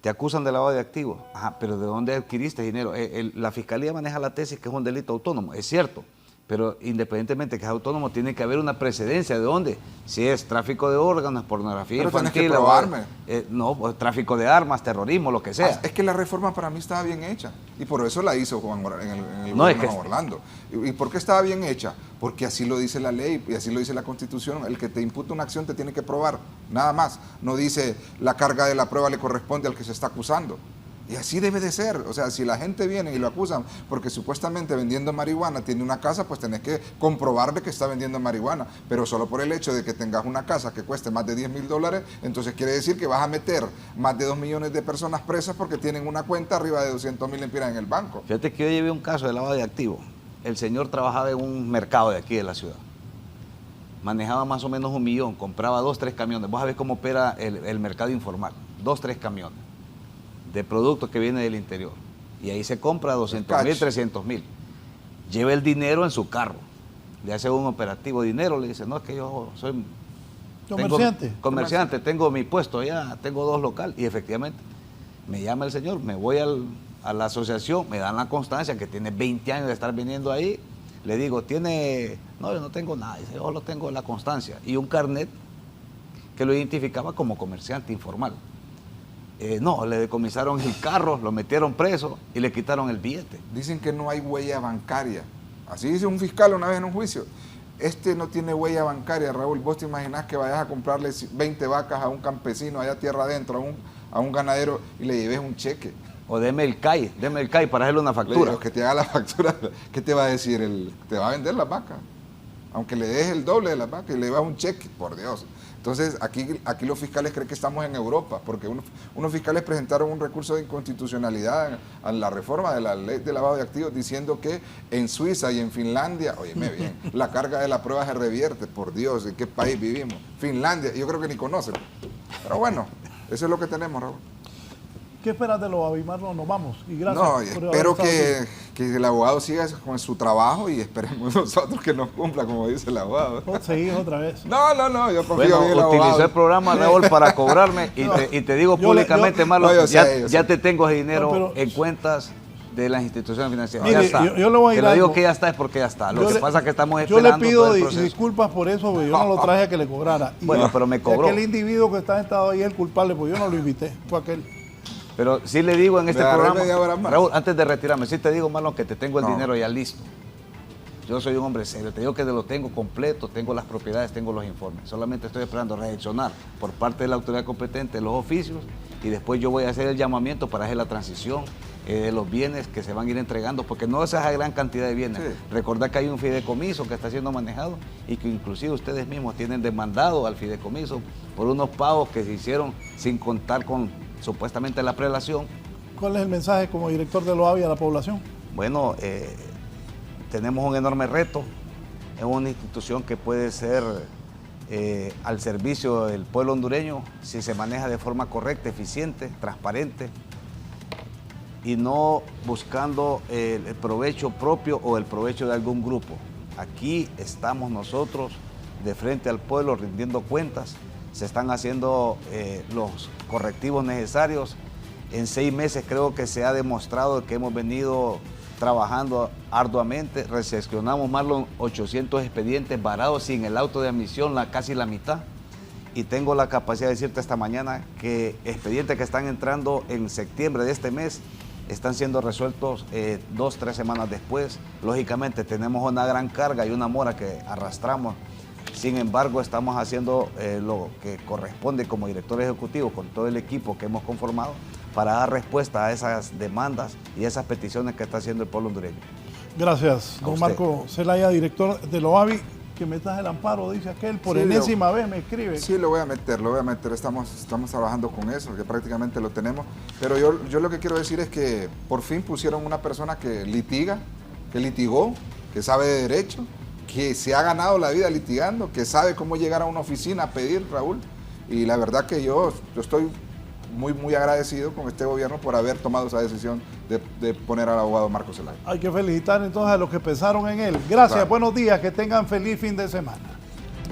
B: Te acusan de lavado de activos. Ajá, pero ¿de dónde adquiriste dinero? La Fiscalía maneja la tesis que es un delito autónomo, es cierto. Pero independientemente que es autónomo, tiene que haber una precedencia. ¿De dónde? Si es tráfico de órganos, pornografía
C: pero
B: infantil.
C: Tienes que probarme.
B: No, pues, tráfico de armas, terrorismo, lo que sea.
C: Es que la reforma para mí estaba bien hecha. Y por eso la hizo en el
B: No,
C: gobierno
B: es que
C: de Juan Orlando. ¿Y por qué estaba bien hecha? Porque así lo dice la ley y así lo dice la Constitución. El que te imputa una acción te tiene que probar. Nada más. No dice la carga de la prueba le corresponde al que se está acusando. Y así debe de ser. O sea, si la gente viene y lo acusan porque supuestamente vendiendo marihuana tiene una casa, pues tenés que comprobarle que está vendiendo marihuana. Pero solo por el hecho de que tengas una casa que cueste más de $10,000, entonces quiere decir que vas a meter más de 2 millones de personas presas porque tienen una cuenta arriba de 200,000 lempiras en el banco.
B: Fíjate que yo llevé un caso de lavado de activos. El señor trabajaba en un mercado de aquí de la ciudad. Manejaba más o menos 1 millón, compraba 2, 3 camiones. Vos sabés cómo opera el mercado informal. 2, 3 camiones de productos que vienen del interior. Y ahí se compra 200,000, 300,000. Lleva el dinero en su carro. Le hace un operativo dinero, le dice, no, es que yo soy comerciante, tengo mi puesto allá, tengo 2 locales. Y efectivamente, me llama el señor, me voy a la asociación, me dan la constancia que tiene 20 años de estar viniendo ahí. Le digo, no, yo no tengo nada. Dice, yo lo tengo la constancia. Y un carnet que lo identificaba como comerciante informal. No, le decomisaron el carro, lo metieron preso y le quitaron el billete.
C: Dicen que no hay huella bancaria. Así dice un fiscal una vez en un juicio. Este no tiene huella bancaria, Raúl. ¿Vos te imaginás que vayas a comprarle 20 vacas a un campesino allá tierra adentro, a un ganadero y le lleves un cheque?
B: O deme el CAI para hacerle una factura.
C: Que te haga la factura, ¿qué te va a decir? Te va a vender las vacas. Aunque le des el doble de las vacas y le das un cheque, por Dios. Entonces, aquí los fiscales creen que estamos en Europa, porque unos fiscales presentaron un recurso de inconstitucionalidad a la reforma de la ley de lavado de activos, diciendo que en Suiza y en Finlandia, óyeme bien, la carga de la prueba se revierte, por Dios, ¿en qué país vivimos? Finlandia, yo creo que ni conocen. Pero bueno, eso es lo que tenemos, Raúl.
A: ¿Qué esperas de los Abimarlo? Nos vamos. Y gracias.
C: No, espero que el abogado siga con su trabajo y esperemos nosotros que nos cumpla, como dice el abogado.
A: Seguís otra vez.
C: No, yo confío en el abogado.
B: Utilizó el programa, Raúl, para cobrarme y te digo públicamente, Marlon, ya te tengo ese dinero en cuentas de las instituciones financieras.
A: Mire,
B: ya está.
A: Yo le voy a ir
B: te lo digo que ya está, es porque ya está. Lo que pasa es que estamos esperando.
A: Yo le pido
B: todo el proceso.
A: disculpas por eso, porque yo no lo traje a que le cobrara.
B: Bueno, pero me cobró.
A: Aquel individuo que está sentado ahí es el culpable, porque yo no lo invité, fue aquel.
B: Pero sí le digo en este programa,
C: más.
B: Raúl, antes de retirarme, sí te digo, Marlon, que te tengo el dinero ya listo. Yo soy un hombre serio, te digo que lo tengo completo, tengo las propiedades, tengo los informes. Solamente estoy esperando reaccionar por parte de la autoridad competente los oficios y después yo voy a hacer el llamamiento para hacer la transición de los bienes que se van a ir entregando, porque no es esa gran cantidad de bienes. Sí. Recordad que hay un fideicomiso que está siendo manejado y que inclusive ustedes mismos tienen demandado al fideicomiso por unos pagos que se hicieron sin contar con supuestamente la prelación.
A: ¿Cuál es el mensaje como director de LOAVI a la población?
B: Bueno, tenemos un enorme reto. Es una institución que puede ser al servicio del pueblo hondureño si se maneja de forma correcta, eficiente, transparente y no buscando el provecho propio o el provecho de algún grupo. Aquí estamos nosotros de frente al pueblo rindiendo cuentas. Se están haciendo los correctivos necesarios. En 6 meses creo que se ha demostrado que hemos venido trabajando arduamente. Recepcionamos más de 800 expedientes varados sin el auto de admisión, casi la mitad. Y tengo la capacidad de decirte esta mañana que expedientes que están entrando en septiembre de este mes están siendo resueltos 2, 3 semanas después. Lógicamente tenemos una gran carga y una mora que arrastramos. Sin embargo, estamos haciendo lo que corresponde como director ejecutivo con todo el equipo que hemos conformado para dar respuesta a esas demandas y esas peticiones que está haciendo el pueblo hondureño.
A: Gracias, don Marco Zelaya, director de LOAVI, que metas el amparo, dice aquel, por enésima vez me escribe.
C: Sí, lo voy a meter, estamos trabajando con eso, que prácticamente lo tenemos, pero yo lo que quiero decir es que por fin pusieron una persona que litigó, que sabe de derecho, que se ha ganado la vida litigando, que sabe cómo llegar a una oficina a pedir, Raúl, y la verdad que yo estoy muy agradecido con este gobierno por haber tomado esa decisión de poner al abogado Marcos Zelaya.
A: Hay que felicitar entonces a los que pensaron en él. Gracias,
C: Claro.
A: buenos días, que tengan feliz fin de semana.